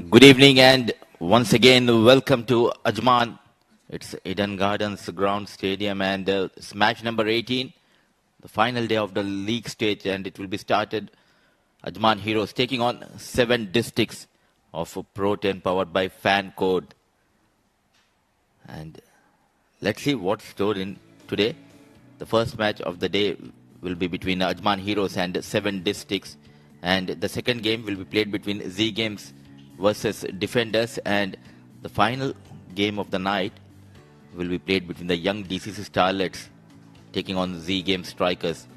Good evening and once again welcome to Ajman. It's Eden Gardens Ground Stadium and it's match number 18, the final day of the league stage, and it will be started. Ajman Heroes taking on 7 districts of Pro 10 powered by Fan Code. And let's see what's stored in today. The first match of the day will be between Ajman Heroes and 7 districts, and the second game will be played between Z Games versus Defenders, and the final game of the night will be played between the young DCC Starlets taking on Z Games Strikers.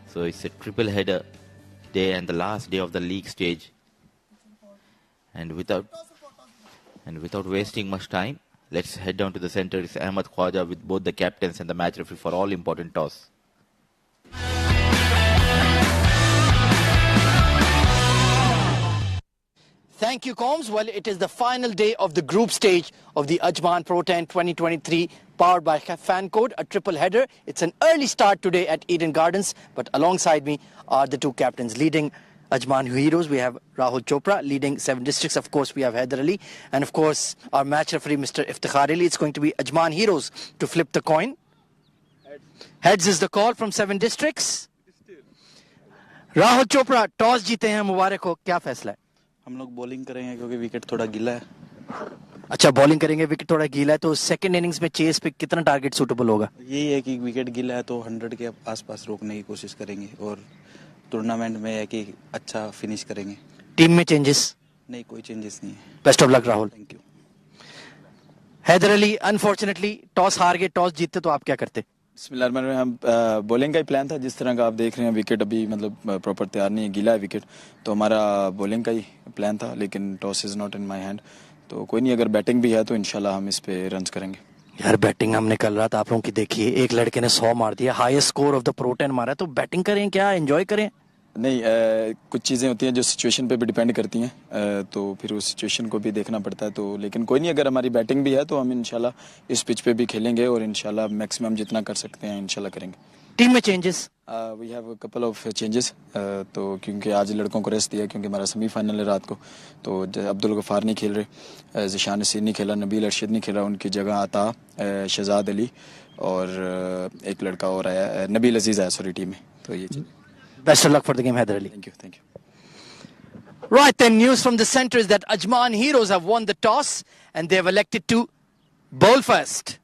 So it's a triple header day and the last day of the league stage. And without wasting much time, let's head down to the center. It's Ahmed Khwaja with both the captains and the match referee for all important toss. Thank you, Combs. Well, it is the final day of the group stage of the Ajman Pro 10 2023 powered by Fan Code, a triple header. It's an early start today at Eden Gardens, but alongside me are the two captains. Leading Ajman Heroes, we have Rahul Chopra. Leading 7 districts, of course, we have Haider Ali. And of course, our match referee, Mr. Iftikhar Ali. It's going to be Ajman Heroes to flip the coin. Heads is the call from 7 districts. Rahul Chopra, toss जीते हैं, मुबारक हो, क्या फैसला है? हम लोग bowling करेंगे क्योंकि विकेट थोड़ा गीला है. अच्छा, बॉलिंग करेंगे, विकेट थोड़ा गीला है, तो सेकंड इनिंग्स में चेस पे कितना टारगेट सूटेबल होगा? यही है कि विकेट गीला है तो 100 के आसपास रोकने की कोशिश करेंगे और टूर्नामेंट में है कि अच्छा फिनिश करेंगे. टीम में चेंजेस? नहीं, कोई चेंजेस नहीं है. Best of luck Rahul. Thank you. Haider Ali, unfortunately toss हार गए. टॉस जीतते तो आप क्या करते? हम बॉलिंग का ही प्लान था. जिस तरह का आप देख रहे हैं विकेट अभी मतलब प्रॉपर तैयार नहीं है, गीला है विकेट, तो हमारा बॉलिंग का ही प्लान था, लेकिन toss is not in my hand. तो कोई नहीं, अगर बैटिंग भी है तो इंशाल्लाह हम इस पे रन्स करेंगे. यार बैटिंग हमने कल रात आप लोगों की देखी है, एक लड़के ने 100 मार दिया, highest score of the pro 10 मारा, तो बैटिंग करें क्या, एंजॉय करें? नहीं, कुछ चीज़ें होती हैं जो सिचुएशन पे भी डिपेंड करती हैं, तो फिर उस सिचुएशन को भी देखना पड़ता है. तो लेकिन कोई नहीं, अगर हमारी बैटिंग भी है तो हम इंशाल्लाह इस पिच पे भी खेलेंगे और इंशाल्लाह मैक्सिमम जितना कर सकते हैं इंशाल्लाह करेंगे. टीम में changes? We have a couple of changes. तो क्योंकि आज लड़कों को रेस्ट दिया क्योंकि हमारा सेमीफाइनल है रात को, तो अब्दुल गफार नहीं खेल रहे, ज़िशान नसीर नहीं खेला, नबील अरशद नहीं खेला, उनकी जगह आता शहजाद अली और एक लड़का और आया, नबील अजीज़ आया सॉरी टीम में. तो ये Best of luck for the game, Haider Ali. Thank you, thank you. Right then, news from the centre is that Ajman Heroes have won the toss and they have elected to bowl first.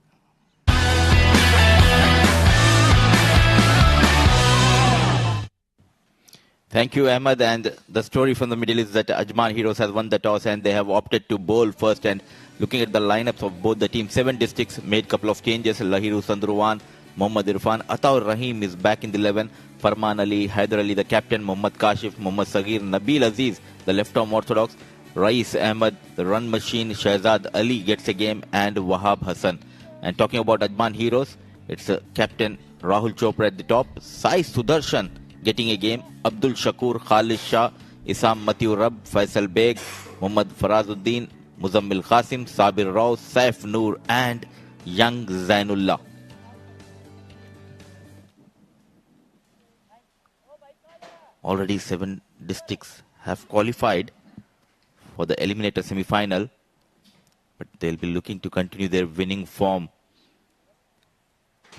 Thank you, Ahmed. And the story from the middle is that Ajman Heroes has won the toss and they have opted to bowl first. And looking at the lineups of both the teams, 7 districts made couple of changes. Lahiru Sandruwan, Mohammad Irfan, Ataur Rahim is back in the 11. Farman Ali, Haider Ali, the captain, Mohammad Kashif, Mohammad Sagir, Nabil Aziz, the left-arm orthodox, Rais Ahmed, the run machine, Shahzad Ali gets a game, and Wahab Hassan. And talking about Ajman Heroes, it's captain Rahul Chopra at the top, Sai Sudarshan getting a game, Abdul Shakur, Khalid Shah, Isam Matiu Rab, Faisal Beg, Muhammad Farazuddin, Muzammil Qasim, Sabir Rao, Saif Noor, and young Zainullah. Already 7 districts have qualified for the eliminator semi-final, but they'll be looking to continue their winning form.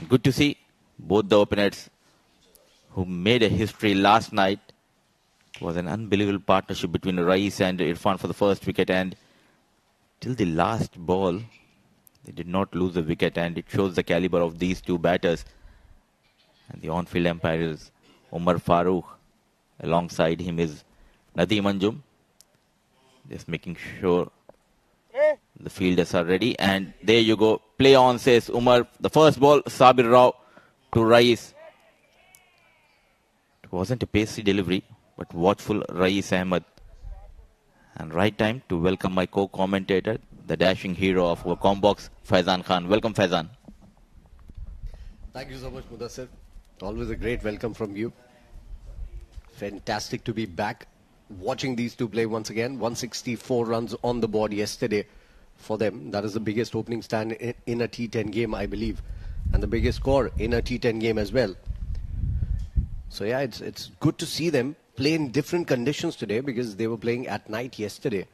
Good to see both the openers who made a history last night. It was an unbelievable partnership between Rais and Irfan for the first wicket, and till the last ball they did not lose a wicket, and it shows the caliber of these two batters. And the on-field umpire is Umar Farooq. Alongside him is Nadeem Anjum. Just making sure the fielders are ready. And there you go. Play on, says Umar. The first ball, Sabir Rao to Rais. It wasn't a pacey delivery, but watchful Rais Ahmed. And right time to welcome my co-commentator, the dashing hero of our Combox, Faizan Khan. Welcome, Faizan. Thank you so much, Mudassir. Always a great welcome from you. Fantastic to be back watching these two play once again. 164 runs on the board yesterday for them. That is the biggest opening stand in a T10 game, I believe, and the biggest score in a T10 game as well. So yeah, it's good to see them play in different conditions today because they were playing at night yesterday.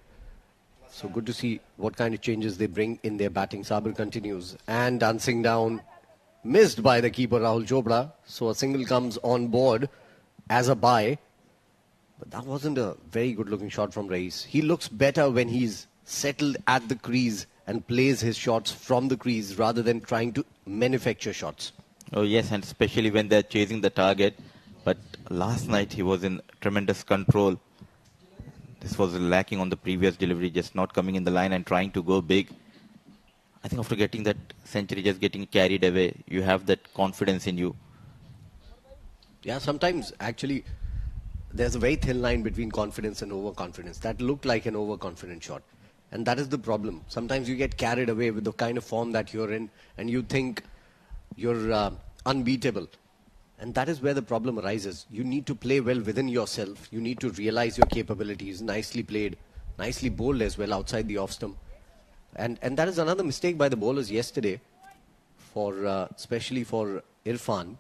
So good to see what kind of changes they bring in their batting. Sabir continues and dancing down, missed by the keeper Rahul Chopra. So a single comes on board as a bye. But that wasn't a very good looking shot from Rais. He looks better when he's settled at the crease and plays his shots from the crease rather than trying to manufacture shots. Oh yes, and especially when they're chasing the target. But last night he was in tremendous control. This was lacking on the previous delivery, just not coming in the line and trying to go big. I think after getting that century, just getting carried away, you have that confidence in you. Yeah, sometimes actually there's a very thin line between confidence and overconfidence. That looked like an overconfident shot. And that is the problem. Sometimes you get carried away with the kind of form that you're in and you think you're unbeatable. And that is where the problem arises. You need to play well within yourself. You need to realize your capabilities. Nicely played, nicely bowled as well outside the off stump. And that is another mistake by the bowlers yesterday, especially for Irfan.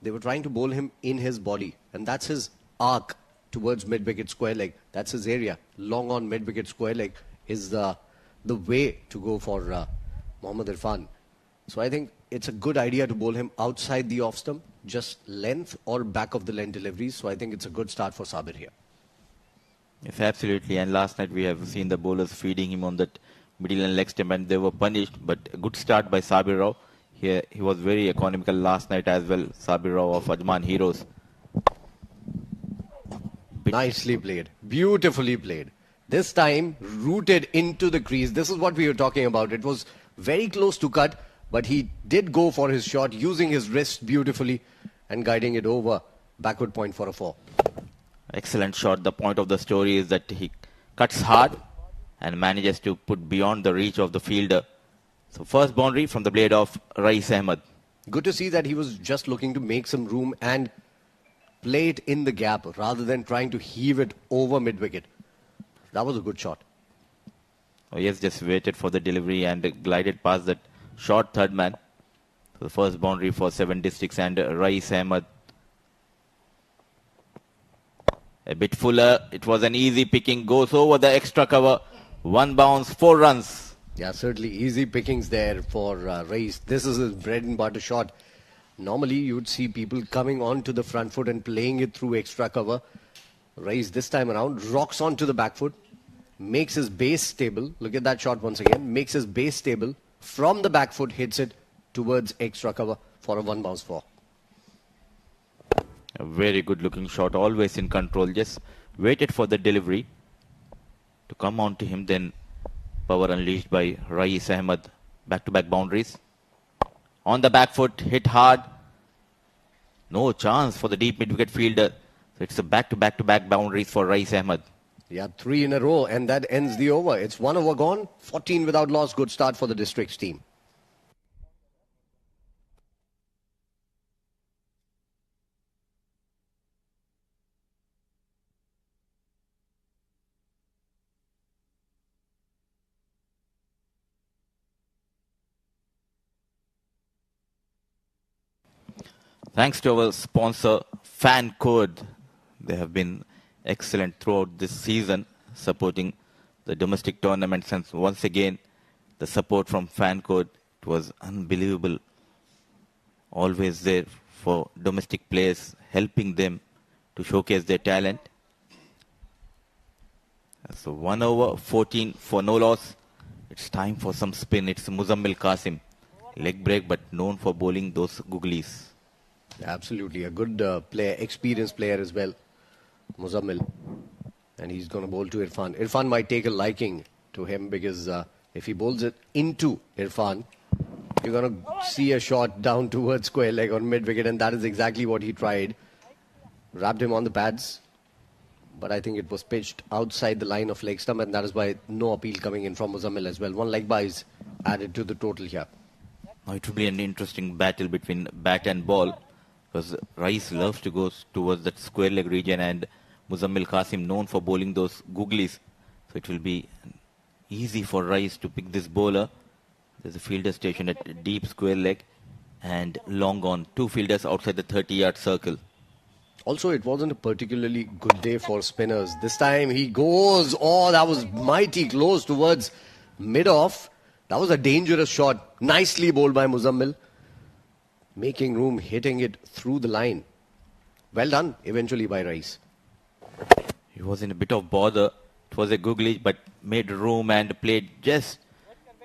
They were trying to bowl him in his body. And that's his arc towards mid-wicket square leg. That's his area. Long on mid-wicket square leg is the way to go for Mohammad Irfan. So I think it's a good idea to bowl him outside the off stump, just length or back of the length deliveries. So I think it's a good start for Sabir here. Yes, absolutely. And last night we have seen the bowlers feeding him on that middle and leg stump and they were punished. But a good start by Sabir Rao. Here he was very economical last night as well. Sabir Rao of Ajman Heroes. Nicely played. Beautifully played. This time rooted into the crease. This is what we were talking about. It was very close to cut, but he did go for his shot using his wrist beautifully and guiding it over backward point for a 4. Excellent shot. The point of the story is that he cuts hard and manages to put beyond the reach of the fielder. So first boundary from the blade of Rais Ahmed. Good to see that he was just looking to make some room and play it in the gap rather than trying to heave it over mid-wicket. That was a good shot. Oh yes, just waited for the delivery and glided past that short third man. So the first boundary for 7 districts and Rais Ahmed. A bit fuller. It was an easy picking. Goes over the extra cover. 1 bounce, 4 runs. Yeah, certainly easy pickings there for Rais. This is his bread and butter shot. Normally, you'd see people coming onto the front foot and playing it through extra cover. Rais this time around rocks onto the back foot, makes his base stable. Look at that shot once again. Makes his base stable. From the back foot, hits it towards extra cover for a 1 bounce 4. A very good looking shot, always in control. Just waited for the delivery to come on to him. Then power unleashed by Rais Ahmed. Back-to-back boundaries. On the back foot, hit hard. No chance for the deep mid-wicket fielder. So it's a back-to-back boundaries for Rais Ahmed. Yeah, 3 in a row, and that ends the over. It's 1 over gone, 14 without loss. Good start for the districts team. Thanks to our sponsor, Fan Code. They have been excellent throughout this season, supporting the domestic tournaments. And once again, the support from Fan Code, it was unbelievable. Always there for domestic players, helping them to showcase their talent. So 1 over, 14 for no loss. It's time for some spin. It's Muzammil Qasim. Leg break, but known for bowling those googlies. Absolutely, a good player, experienced player as well, Muzammil. And he's going to bowl to Irfan. Irfan might take a liking to him because if he bowls it into Irfan, you're going to see a shot down towards square leg on mid-wicket, and that is exactly what he tried. Wrapped him on the pads, but I think it was pitched outside the line of leg stump, and that is why no appeal coming in from Muzammil as well. 1 leg by is added to the total here. Now it will be an interesting battle between bat and ball, because Rais loves to go towards that square leg region, and Muzammil Qasim known for bowling those googlies. So it will be easy for Rais to pick this bowler. There's a fielder station at deep square leg and long on. 2 fielders outside the 30-yard circle. Also, it wasn't a particularly good day for spinners. This time he goes, oh, that was mighty close towards mid-off. That was a dangerous shot. Nicely bowled by Muzammil. Making room, hitting it through the line. Well done, eventually by Rice. He was in a bit of bother. It was a googly, but made room and played just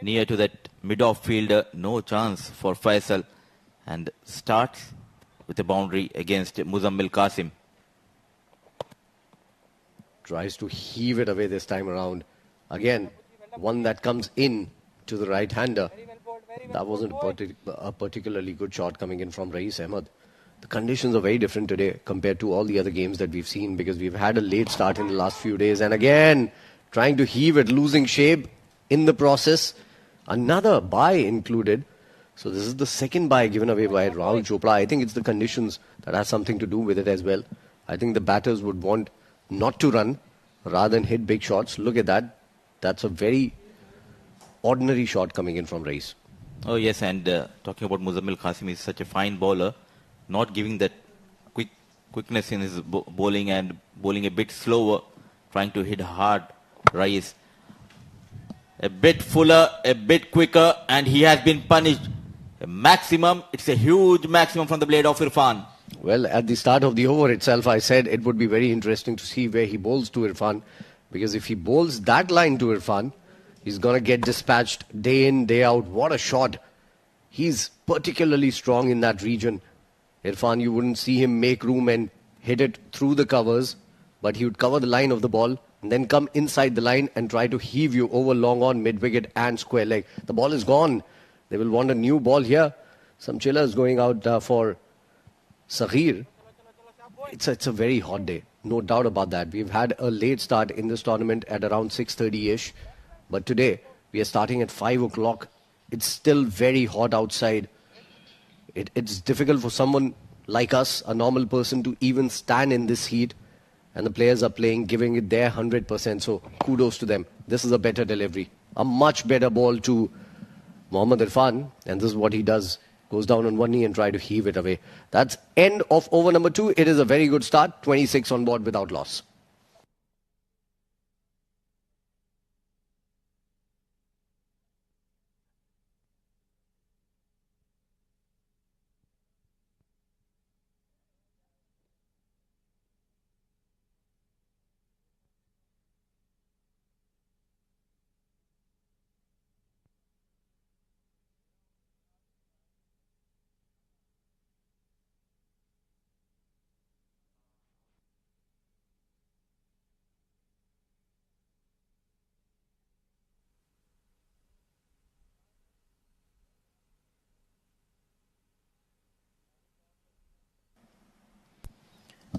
near to that mid-off fielder. No chance for Faisal. And starts with a boundary against Muzammil Qasim. Tries to heave it away this time around. Again, one that comes in to the right-hander. That wasn't a particularly good shot coming in from Rais Ahmed. The conditions are very different today compared to all the other games that we've seen, because we've had a late start in the last few days. And again, trying to heave it, losing shape in the process. Another bye included. So this is the second bye given away by Rahul Chopra. I think it's the conditions that has something to do with it as well. I think the batters would want not to run rather than hit big shots. Look at that. That's a very ordinary shot coming in from Rais. Oh yes, and talking about Muzammil Qasim, is such a fine bowler, not giving that quickness in his bowling and bowling a bit slower, trying to hit hard. Rais a bit fuller, a bit quicker, and he has been punished. A maximum, it's a huge maximum from the blade of Irfan. Well, at the start of the over itself, I said it would be very interesting to see where he bowls to Irfan, because if he bowls that line to Irfan, he's going to get dispatched day in, day out. What a shot. He's particularly strong in that region. Irfan, you wouldn't see him make room and hit it through the covers, but he would cover the line of the ball and then come inside the line and try to heave you over long on, mid-wicket and square leg. The ball is gone. They will want a new ball here. Some chillers going out for Saghir. It's a very hot day, no doubt about that. We've had a late start in this tournament at around 6:30ish, but today we are starting at 5 o'clock. It's still very hot outside. It's difficult for someone like us, a normal person, to even stand in this heat. And the players are playing, giving it their 100%. So kudos to them. This is a better delivery. A much better ball to Mohammad Irfan. And this is what he does. Goes down on one knee and try to heave it away. That's end of over number 2. It is a very good start. 26 on board without loss.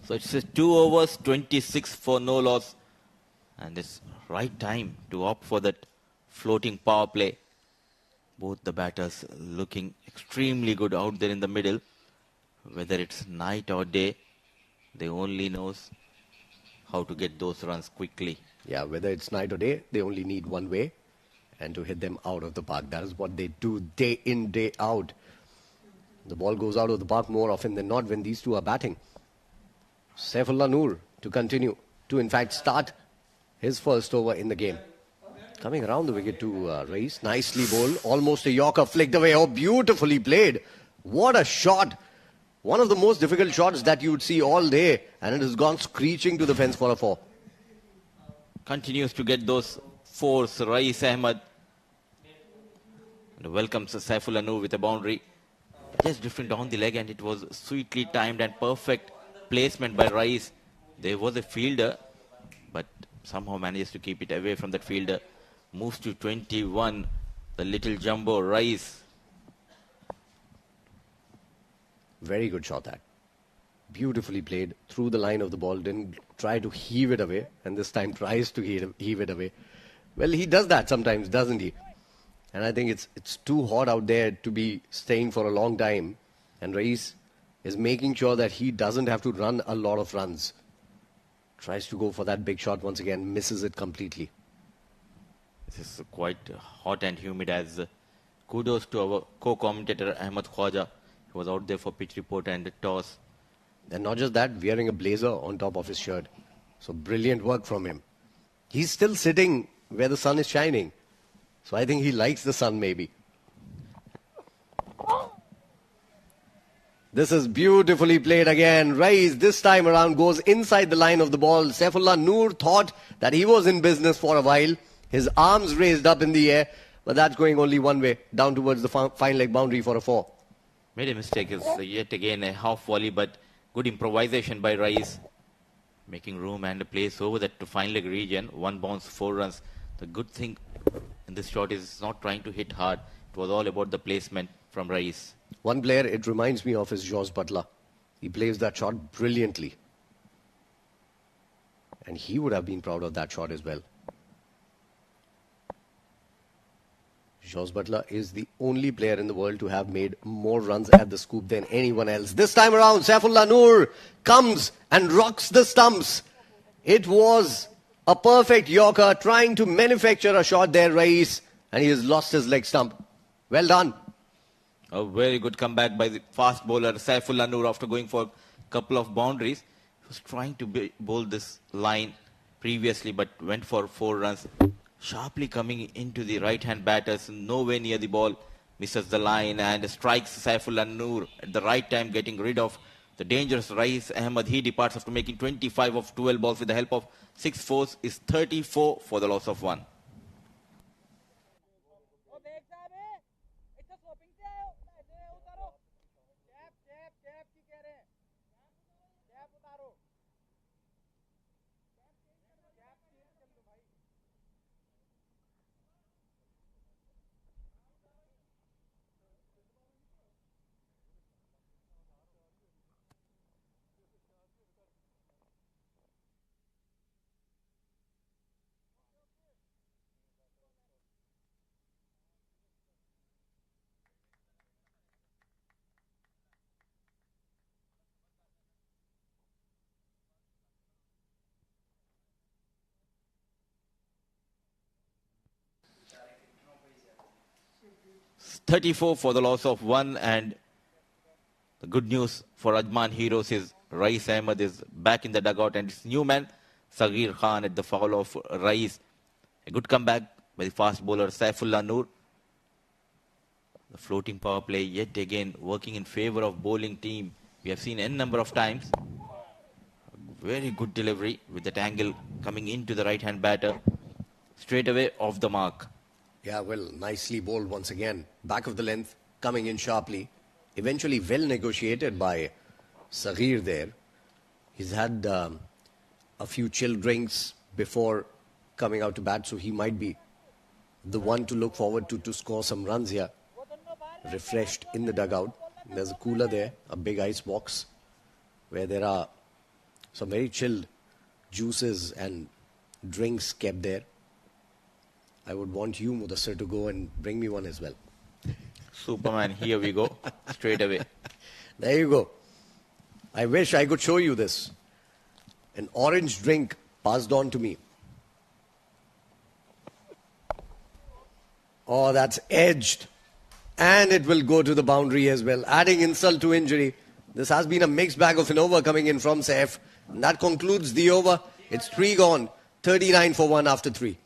So it's 2 overs, 26 for no loss. And it's right time to opt for that floating power play. Both the batters looking extremely good out there in the middle. Whether it's night or day, they only knows how to get those runs quickly. Yeah, whether it's night or day, they only need one way, and to hit them out of the park. That is what they do day in, day out. The ball goes out of the park more often than not when these two are batting. Saifullah Noor to continue to, in fact, start his first over in the game. Coming around the wicket to Rais. Nicely bowled. Almost a Yorker flicked away. Oh, beautifully played. What a shot. One of the most difficult shots that you would see all day. And it has gone screeching to the fence for a 4. Continues to get those 4s. Rais Ahmed welcomes Saifullah Noor with a boundary. Just different on the leg, and it was sweetly timed and perfect placement by Rais. There was a fielder, but somehow manages to keep it away from that fielder. Moves to 21. The little jumbo Rais. Very good shot that. Beautifully played through the line of the ball. Didn't try to heave it away, and this time tries to heave it away. Well, he does that sometimes, doesn't he? And I think it's too hot out there to be staying for a long time. And Rais is making sure that he doesn't have to run a lot of runs. Tries to go for that big shot once again, misses it completely. This is quite hot and humid, as kudos to our co-commentator Ahmed Khwaja. He was out there for pitch report and toss. And not just that, wearing a blazer on top of his shirt. So brilliant work from him. He's still sitting where the sun is shining. So I think he likes the sun maybe. This is beautifully played again. Rais this time around goes inside the line of the ball. Saifullah Noor thought that he was in business for a while. His arms raised up in the air. But that's going only one way, down towards the fine leg boundary for a 4. Made a mistake. It's yet again a half volley, but good improvisation by Rais. Making room and a place over that to fine leg region. 1 bounce, 4 runs. The good thing in this shot is not trying to hit hard. It was all about the placement from Rais. One player it reminds me of is Jos Buttler. He plays that shot brilliantly. And he would have been proud of that shot as well. Jos Buttler is the only player in the world to have made more runs at the scoop than anyone else. This time around, Saifullah Noor comes and rocks the stumps. It was a perfect Yorker trying to manufacture a shot there, Rais, and he has lost his leg stump. Well done. A very good comeback by the fast bowler Saifullah Noor after going for a couple of boundaries. He was trying to bowl this line previously, but went for 4 runs. Sharply coming into the right-hand batters, nowhere near the ball, misses the line and strikes Saifullah Noor at the right time, getting rid of the dangerous Rais Ahmed. He departs after making 25 of 12 balls with the help of 6 fours, is 34 for the loss of 1. $34 for the loss of 1, and the good news for Ajman Heroes is Rais Ahmed is back in the dugout and it's new man Saghir Khan at the foul of Rais. A good comeback by the fast bowler Saifullah Noor. The floating power play yet again working in favor of bowling team. We have seen n number of times. Very good delivery with that angle coming into the right hand batter. Straight away off the mark. Yeah, well, nicely bowled once again. Back of the length, coming in sharply. Eventually well negotiated by Saghir there. He's had a few chill drinks before coming out to bat, so he might be the one to look forward to score some runs here. Refreshed in the dugout. There's a cooler there, a big ice box, where there are some very chilled juices and drinks kept there. I would want you, Mudassir, to go and bring me one as well. Superman, here we go. Straight away. There you go. I wish I could show you this. An orange drink passed on to me. Oh, that's edged. And it will go to the boundary as well, adding insult to injury. This has been a mixed bag of an over coming in from Saif. And that concludes the over. It's 3 gone. 39 for 1 after 3.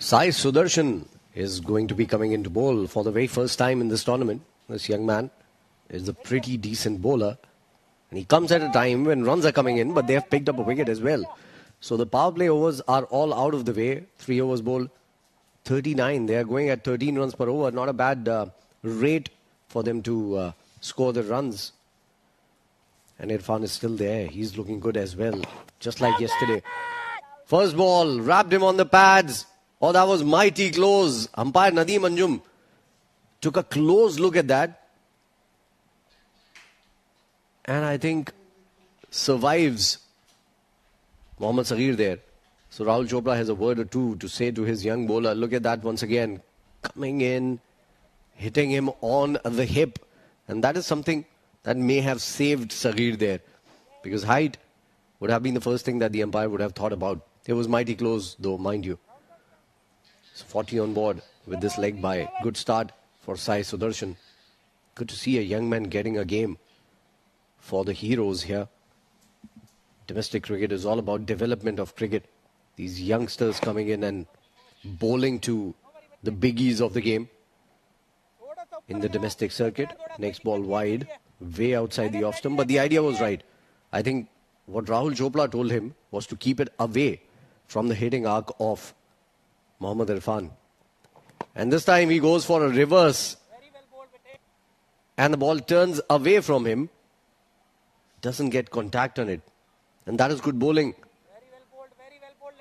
Sai Sudarshan is going to be coming into bowl for the very first time in this tournament. This young man is a pretty decent bowler. And he comes at a time when runs are coming in, but they have picked up a wicket as well. So the power play overs are all out of the way. 3 overs bowled, 39. They are going at 13 runs per over. Not a bad rate for them to score the runs. And Irfan is still there. He's looking good as well, just like yesterday. First ball, wrapped him on the pads. Oh, that was mighty close. Umpire Nadeem Anjum took a close look at that. And I think survives Mohammad Saghir there. So Rahul Chopra has a word or two to say to his young bowler. Look at that once again. Coming in, hitting him on the hip. And that is something that may have saved Saghir there. Because height would have been the first thing that the umpire would have thought about. It was mighty close though, mind you. So 40 on board with this leg by. Good start for Sai Sudarshan. Good to see a young man getting a game for the heroes here. Domestic cricket is all about development of cricket. These youngsters coming in and bowling to the biggies of the game in the domestic circuit. Next ball wide, way outside the off stump, but the idea was right. I think what Rahul Chopra told him was to keep it away from the hitting arc of Mohammad Irfan. And this time he goes for a reverse. And the ball turns away from him. Doesn't get contact on it. And that is good bowling.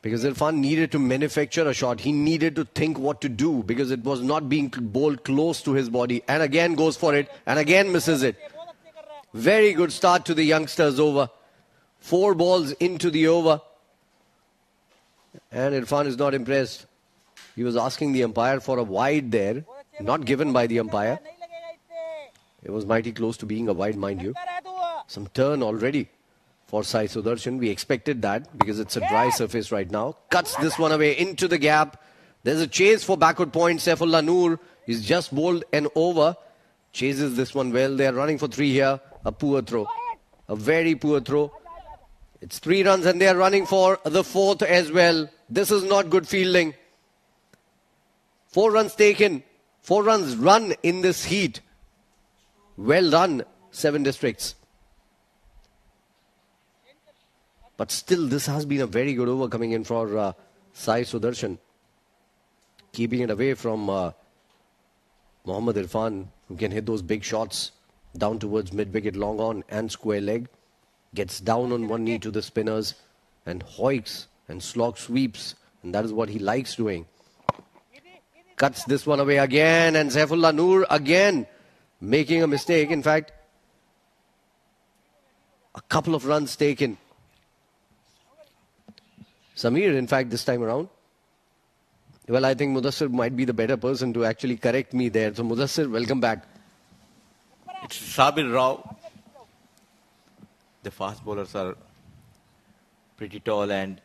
Because Irfan needed to manufacture a shot. He needed to think what to do because it was not being bowled close to his body. And again goes for it and again misses it. Very good start to the youngsters over. 4 balls into the over. And Irfan is not impressed. He was asking the umpire for a wide there. Not given by the umpire. It was mighty close to being a wide, mind you. Some turn already for Sai Sudarshan. We expected that because it's a dry surface right now. Cuts this one away into the gap. There's a chase for backward point. Saifullah Noor is just bowled an over. Chases this one well. They are running for 3 here. A poor throw. A very poor throw. It's 3 runs and they are running for the 4th as well. This is not good fielding. 4 runs taken. 4 runs run in this heat. Well done, 7 districts. But still, this has been a very good over coming in for Sai Sudarshan. Keeping it away from Mohammad Irfan, who can hit those big shots down towards mid-wicket, long on and square leg. Gets down on one knee to the spinners and hoiks and slog sweeps. And that is what he likes doing. Cuts this one away again, and Saifullah Noor again making a mistake. In fact, a couple of runs taken. Samir, in fact, this time around. Well, I think Mudassir might be the better person to actually correct me there. So, Mudassir, welcome back. It's Sabir Rao. The fast bowlers are pretty tall and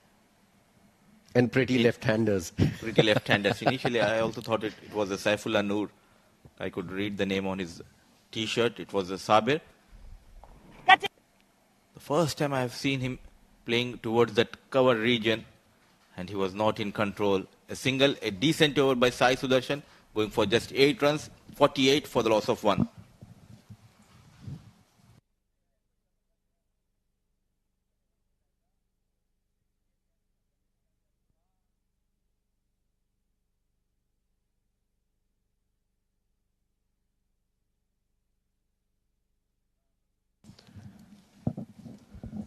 pretty left-handers. Pretty left-handers. Initially, I also thought it was a Saifullah Noor. I could read the name on his T-shirt. It was a Sabir. The first time I have seen him playing towards that cover region, and he was not in control. A single, a decent over by Sai Sudarshan, going for just 8 runs, 48 for the loss of 1.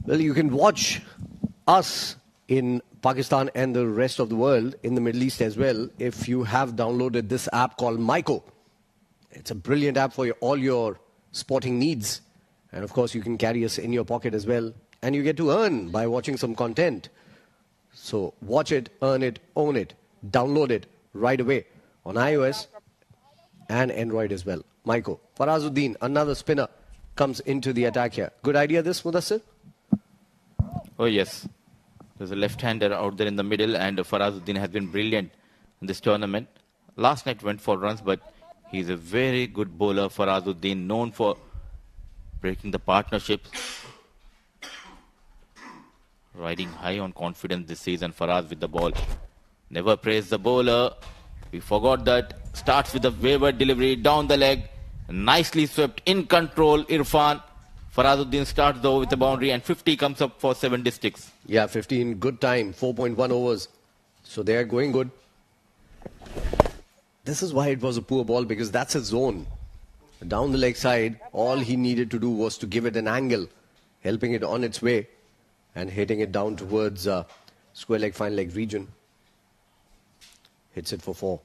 Well, you can watch us in Pakistan and the rest of the world, in the Middle East as well, if you have downloaded this app called Myco. It's a brilliant app for all your sporting needs. And of course, you can carry us in your pocket as well. And you get to earn by watching some content. So watch it, earn it, own it, download it right away on iOS and Android as well. Myco. Farazuddin, another spinner, comes into the attack here. Good idea this, Mudassir? Oh, yes. There's a left-hander out there in the middle, and Farazuddin has been brilliant in this tournament. Last night went for runs, but he's a very good bowler, Farazuddin, known for breaking the partnerships. Riding high on confidence this season, Faraz with the ball. Never praised the bowler. We forgot that. Starts with a wayward delivery down the leg. Nicely swept, in control, Irfan. Farazuddin starts though with a boundary and 50 comes up for 7 districts. Yeah, 15, good time, 4.1 overs. So they are going good. This is why it was a poor ball, because that's a zone. Down the leg side, all he needed to do was to give it an angle, helping it on its way and hitting it down towards square leg, fine leg region. Hits it for 4.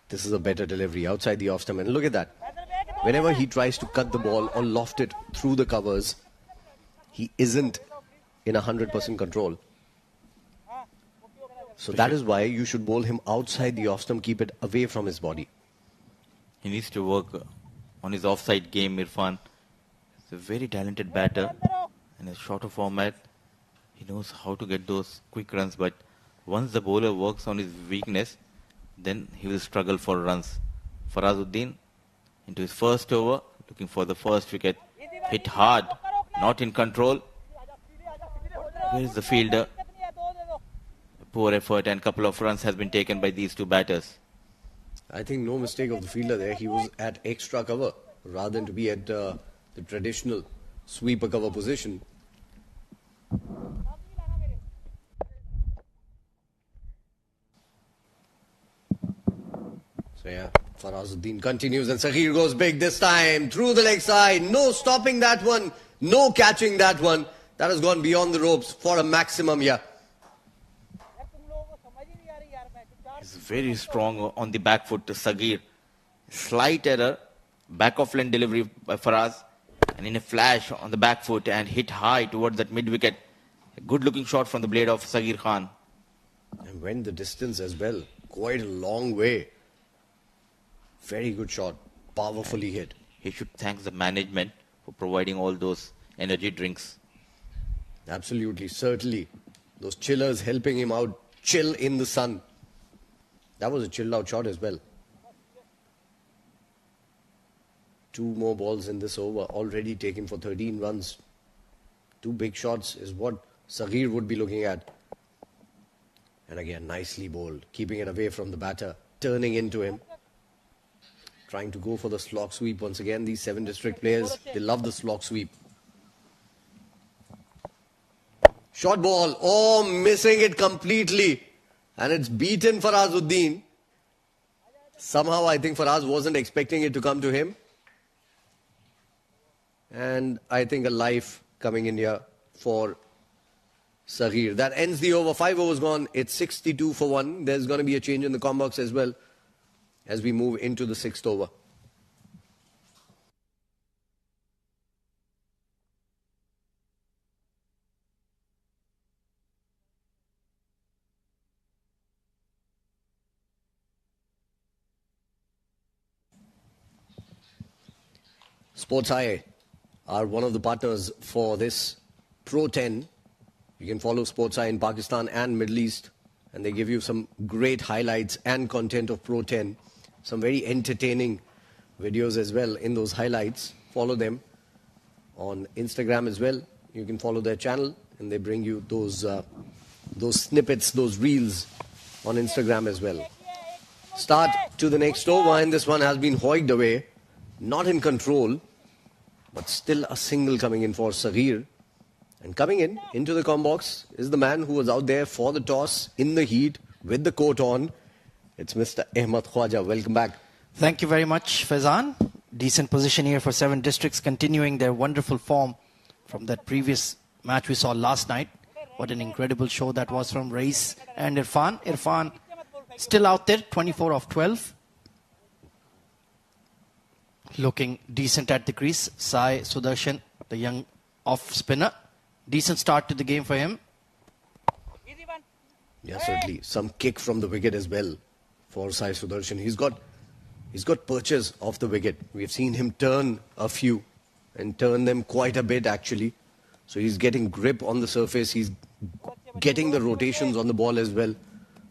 This is a better delivery outside the off stump. And look at that. Whenever he tries to cut the ball or loft it through the covers, he isn't in 100% control. So that is why you should bowl him outside the off stump, keep it away from his body. He needs to work on his offside game, Irfan. He's a very talented batter in a shorter format. He knows how to get those quick runs, but once the bowler works on his weakness, then he will struggle for runs. Farazuddin into his first over, looking for the first wicket. Hit hard, not in control. Where is the fielder? Poor effort and couple of runs has been taken by these two batters. I think no mistake of the fielder there. He was at extra cover rather than to be at the traditional sweeper cover position. So yeah, Farazuddin continues and Saghir goes big this time through the leg side. No stopping that one, no catching that one. That has gone beyond the ropes for a maximum, yeah. He's very strong on the back foot to Saghir. Slight error, back of lane delivery by Faraz, and in a flash on the back foot and hit high towards that mid wicket. A good looking shot from the blade of Saghir Khan. And went the distance as well, quite a long way. Very good shot, powerfully hit. He should thank the management for providing all those energy drinks. Absolutely, certainly. Those chillers helping him out, chill in the sun. That was a chilled out shot as well. 2 more balls in this over, already taken for 13 runs. 2 big shots is what Saghir would be looking at. And again, nicely bowled, keeping it away from the batter, turning into him. Trying to go for the slog sweep once again. These 7 district players, they love the slog sweep. Short ball, oh, missing it completely. And it's beaten Farazuddin. Somehow I think Faraz wasn't expecting it to come to him. And I think a life coming in here for Saghir. That ends the over. 5 overs gone. It's 62 for 1. There's going to be a change in the com box as well as we move into the 6th over. Sports Eye are one of the partners for this Pro 10. You can follow Sports Eye in Pakistan and Middle East, and they give you some great highlights and content of Pro 10. Some very entertaining videos as well in those highlights. Follow them on Instagram as well. You can follow their channel, and they bring you those snippets, those reels on Instagram as well. Start to the next over, and this one has been hoiked away. Not in control, but still a single coming in for Saghir. And coming in into the com box is the man who was out there for the toss in the heat with the coat on. It's Mr. Ahmed Khwaja. Welcome back. Thank you very much, Faizan. Decent position here for 7 districts, continuing their wonderful form from that previous match we saw last night. What an incredible show that was from Reis and Irfan. Irfan still out there, 24 of 12. Looking decent at the crease. Sai Sudarshan, the young off spinner. Decent start to the game for him. Yeah, certainly. Some kick from the wicket as well for Sai Sudarshan. He's got perches off the wicket. We've seen him turn a few and turn them quite a bit actually. So he's getting grip on the surface. He's getting the rotations on the ball as well.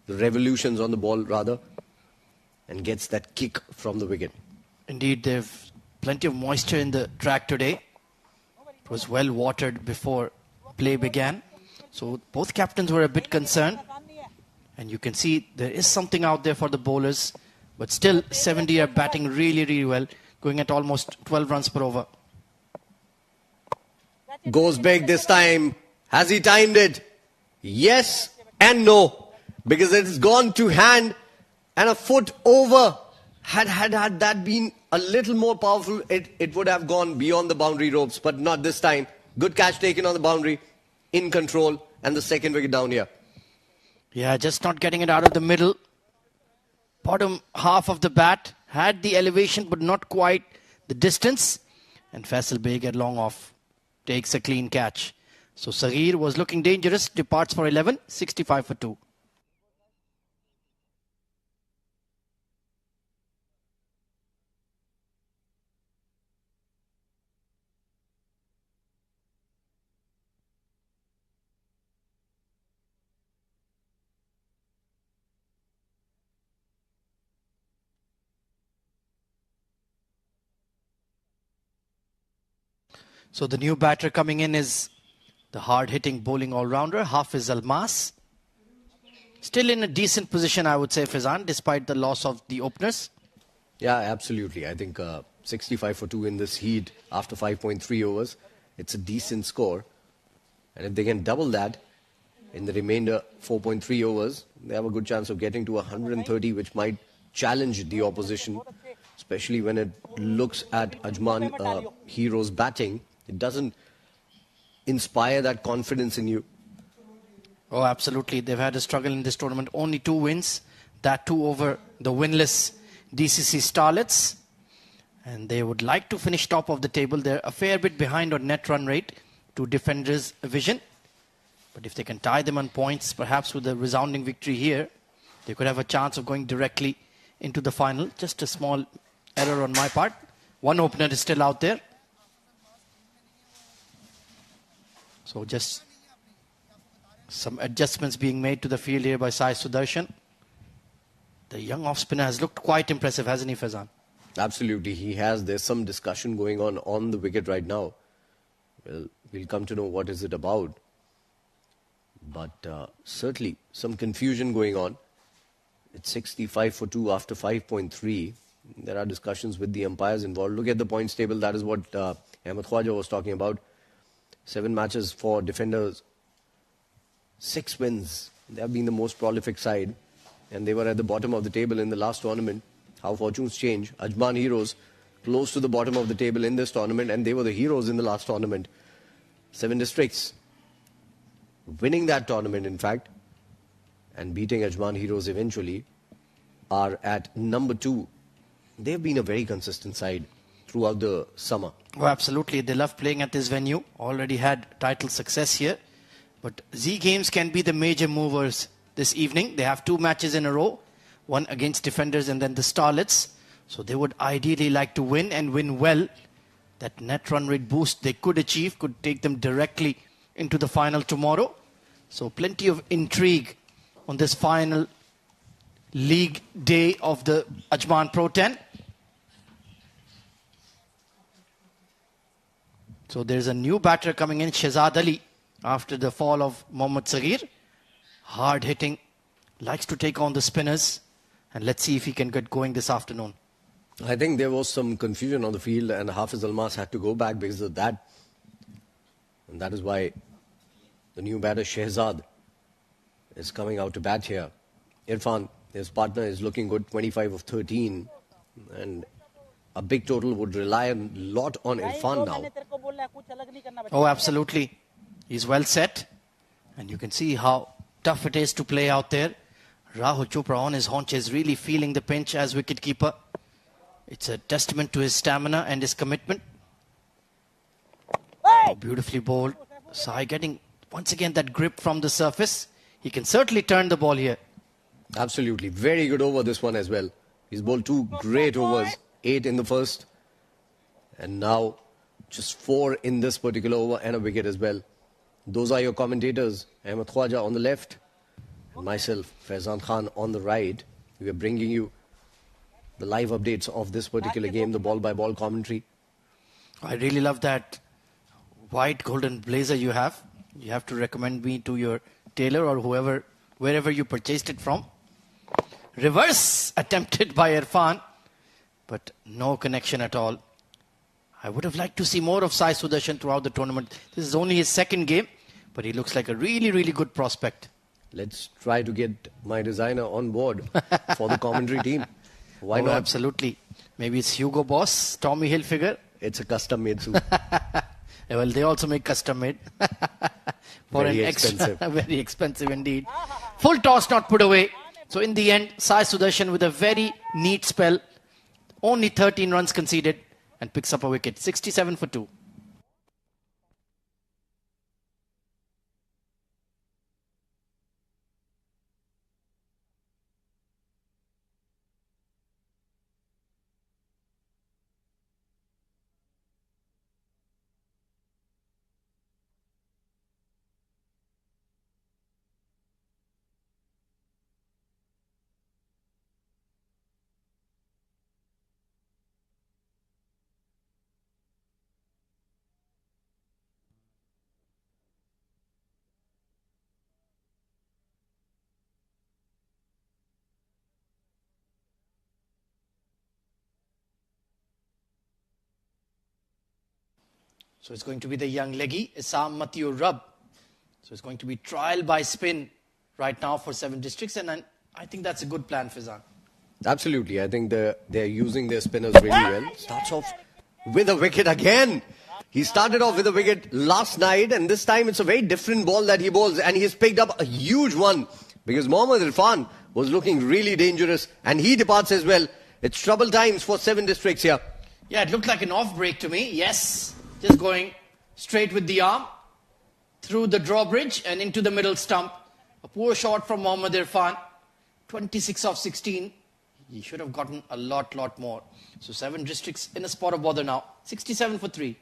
The revolutions on the ball rather. And gets that kick from the wicket. Indeed, they've plenty of moisture in the track today. It was well watered before play began. So both captains were a bit concerned. And you can see there is something out there for the bowlers. But still, 70 are batting really, really well. going at almost 12 runs per over. Goes big this time. Has he timed it? Yes and no. Because it's gone to hand and a foot over. Had that been a little more powerful, it would have gone beyond the boundary ropes. But not this time. Good catch taken on the boundary. In control. And the second wicket down here. Yeah, just not getting it out of the middle. Bottom half of the bat. Had the elevation but not quite the distance. And Faisal Beg at long off takes a clean catch. So Saghir was looking dangerous. Departs for 11. 65 for 2. So the new batter coming in is the hard-hitting bowling all-rounder, Hafiz Almas. Still in a decent position, I would say, Fizan, despite the loss of the openers. Yeah, absolutely. I think 65 for 2 in this heat after 5.3 overs. It's a decent score. And if they can double that in the remainder 4.3 overs, they have a good chance of getting to 130, which might challenge the opposition, especially when it looks at Ajman Heroes batting. It doesn't inspire that confidence in you. Oh, absolutely. They've had a struggle in this tournament. Only 2 wins. That 2 over the winless DCC Starlets. And they would like to finish top of the table. They're a fair bit behind on net run rate to defenders' vision. But if they can tie them on points, perhaps with a resounding victory here, they could have a chance of going directly into the final. Just a small error on my part. One opener is still out there. So just some adjustments being made to the field here by Sai Sudarshan. The young off-spinner has looked quite impressive, hasn't he, Faizan? Absolutely, he has. There's some discussion going on the wicket right now. Well, we'll come to know what is it about. But certainly some confusion going on. It's 65 for 2 after 5.3. There are discussions with the umpires involved. Look at the points table. That is what Ahmed Khwaja was talking about. 7 matches for defenders. 6 wins. They have been the most prolific side. And they were at the bottom of the table in the last tournament. How fortunes change. Ajman Heroes close to the bottom of the table in this tournament. And they were the heroes in the last tournament. 7 districts. Winning that tournament, in fact. And beating Ajman Heroes eventually. Are at number 2. They've been a very consistent side throughout the summer. Oh, absolutely. They love playing at this venue. Already had title success here. But Z Games can be the major movers this evening. They have 2 matches in a row. One against defenders and then the Starlets. So they would ideally like to win and win well. That net run rate boost they could achieve could take them directly into the final tomorrow. So plenty of intrigue on this final league day of the Ajman Pro 10. So there's a new batter coming in, Shehzad Ali, after the fall of Mohammad Saghir. Hard hitting, likes to take on the spinners. And let's see if he can get going this afternoon. I think there was some confusion on the field and Hafiz Almas had to go back because of that. And that is why the new batter Shehzad is coming out to bat here. Irfan, his partner, is looking good, 25 of 13. And a big total would rely a lot on Irfan now. Oh, absolutely. He's well set. And you can see how tough it is to play out there. Rahul Chopra on his haunches, really feeling the pinch as wicketkeeper. It's a testament to his stamina and his commitment. Oh, beautifully bowled. Sai getting, once again, that grip from the surface. He can certainly turn the ball here. Absolutely. Very good over this one as well. He's bowled 2 great overs. 8 in the first. And now just 4 in this particular over and a wicket as well. Those are your commentators. Ahmed Khwaja on the left. And myself, Faizan Khan, on the right. We are bringing you the live updates of this particular game, the ball-by-ball commentary. I really love that white golden blazer you have. You have to recommend me to your tailor or whoever, wherever you purchased it from. Reverse attempted by Irfan. but no connection at all. I would have liked to see more of Sai Sudarshan throughout the tournament. This is only his second game, but he looks like a really, really good prospect. Let's try to get my designer on board for the commentary team. Why not? Absolutely. Maybe it's Hugo Boss, Tommy Hilfiger. It's a custom-made suit. Well, they also make custom-made. Very expensive. Very expensive indeed. Full toss not put away. So in the end, Sai Sudarshan with a very neat spell. Only 13 runs conceded and picks up a wicket. 67 for 2. So it's going to be the young leggy, Isam Matthew Rubb. So it's going to be trial by spin right now for 7 districts. And I think that's a good plan, Fizan. Absolutely. I think they're using their spinners really well. Starts off with a wicket again. He started off with a wicket last night, and this time it's a very different ball that he bowls, and he has picked up a huge one because Mohammad Irfan was looking really dangerous, and he departs as well. It's trouble times for 7 districts here. Yeah, it looked like an off break to me. Yes, just going straight with the arm through the drawbridge and into the middle stump. A poor shot from Mohammad Irfan. 26 of 16. He should have gotten a lot more. So 7 districts in a spot of bother now. 67 for 3.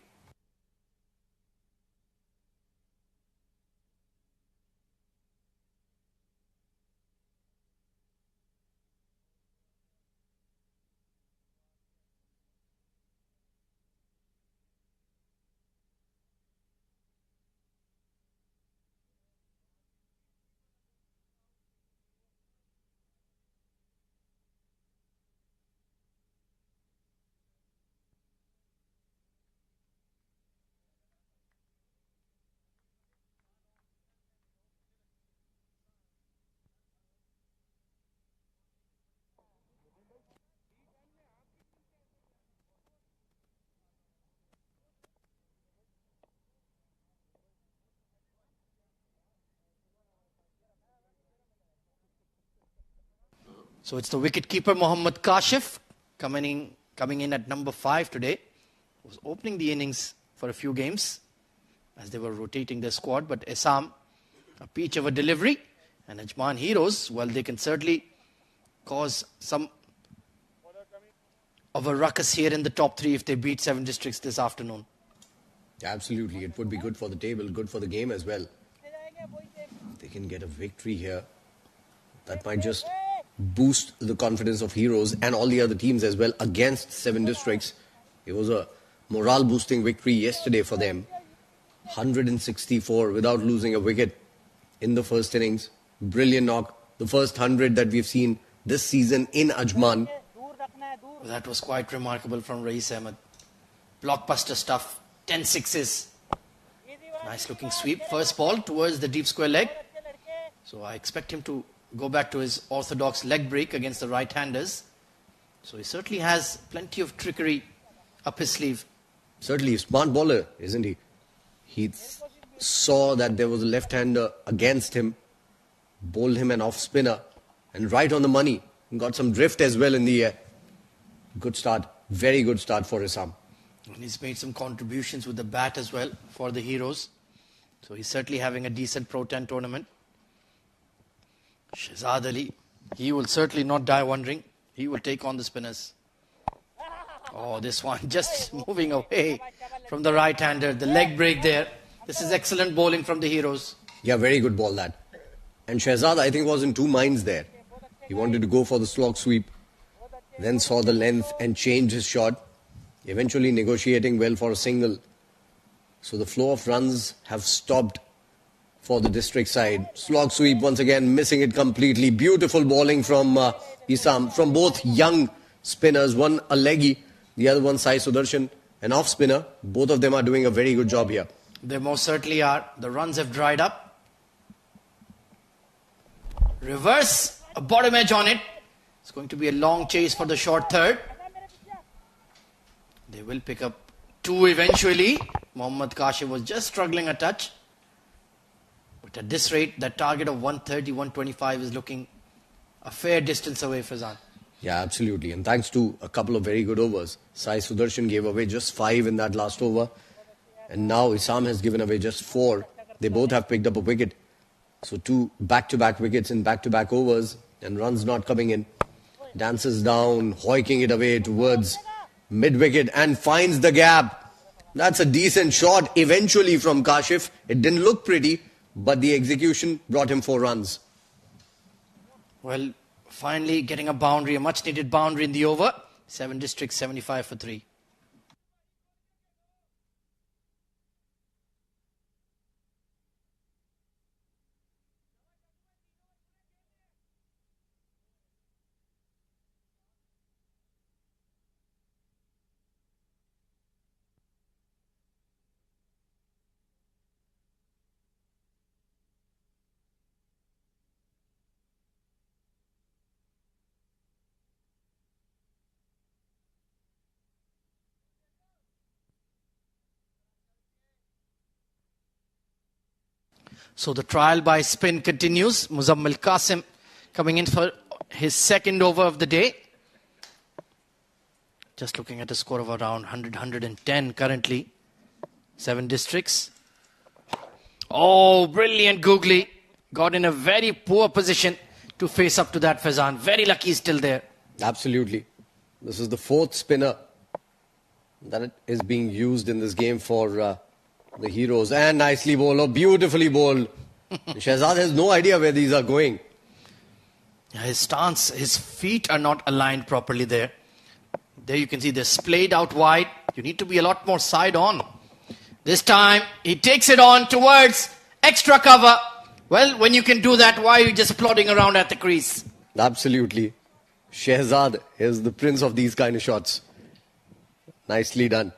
So it's the wicketkeeper Mohammad Kashif coming in at number 5 today. Was opening the innings for a few games as they were rotating their squad. But Assam, a peach of a delivery. And Ajman Heroes, well, they can certainly cause some of a ruckus here in the top 3 if they beat 7 districts this afternoon. Absolutely. It would be good for the table, good for the game as well. They can get a victory here. That might just boost the confidence of Heroes and all the other teams as well against 7 districts. It was a morale-boosting victory yesterday for them. 164 without losing a wicket in the first innings. Brilliant knock. The first 100 that we've seen this season in Ajman. That was quite remarkable from Rais Ahmed. Blockbuster stuff. 10 sixes. Nice looking sweep. First ball towards the deep square leg. So I expect him to go back to his orthodox leg break against the right-handers. So he certainly has plenty of trickery up his sleeve. Certainly a smart bowler, isn't he? He saw that there was a left-hander against him, bowled him an off-spinner, and right on the money. Got some drift as well in the air. Good start. Very good start for Assam. And he's made some contributions with the bat as well for the Heroes. So he's certainly having a decent Pro 10 tournament. Shehzad Ali, he will certainly not die wondering. He will take on the spinners. Oh, this one just moving away from the right-hander. The leg break there. This is excellent bowling from the Heroes. Yeah, very good ball that. And Shehzad, I think, was in 2 minds there. He wanted to go for the slog sweep, then saw the length and changed his shot, eventually negotiating well for a single. So the flow of runs have stopped for the district side. Slog sweep once again, missing it completely. Beautiful bowling from Isam, from both young spinners, one a leggy, the other one Sai Sudarshan, an off spinner. Both of them are doing a very good job here. They most certainly are. The runs have dried up. Reverse, a bottom edge on it. It's going to be a long chase for the short third. They will pick up 2 eventually. Mohammad Kashif was just struggling a touch. But at this rate, that target of 130, 125 is looking a fair distance away, Fazan. Yeah, absolutely. And thanks to a couple of very good overs. Sai Sudarshan gave away just 5 in that last over. And now Isam has given away just 4. They both have picked up a wicket. So 2 back-to-back wickets in back-to-back overs. And runs not coming in. Dances down, hoiking it away towards mid-wicket and finds the gap. That's a decent shot eventually from Kashif. It didn't look pretty, but the execution brought him 4 runs. Well, finally getting a boundary, a much-needed boundary in the over. 7 districts, 75 for 3. So the trial by spin continues. Muzammil Qasim coming in for his second over of the day. Just looking at a score of around 100, 110 currently. 7 districts. Oh, brilliant googly. Got in a very poor position to face up to that Fazan. Very lucky he's still there. Absolutely. This is the 4th spinner that is being used in this game for the Heroes. And nicely bowled, or beautifully bowled. Shehzad has no idea where these are going. His stance, his feet are not aligned properly there. There you can see they're splayed out wide. You need to be a lot more side on. This time he takes it on towards extra cover. Well, when you can do that, why are you just plodding around at the crease? Absolutely. Shehzad is the prince of these kind of shots. Nicely done.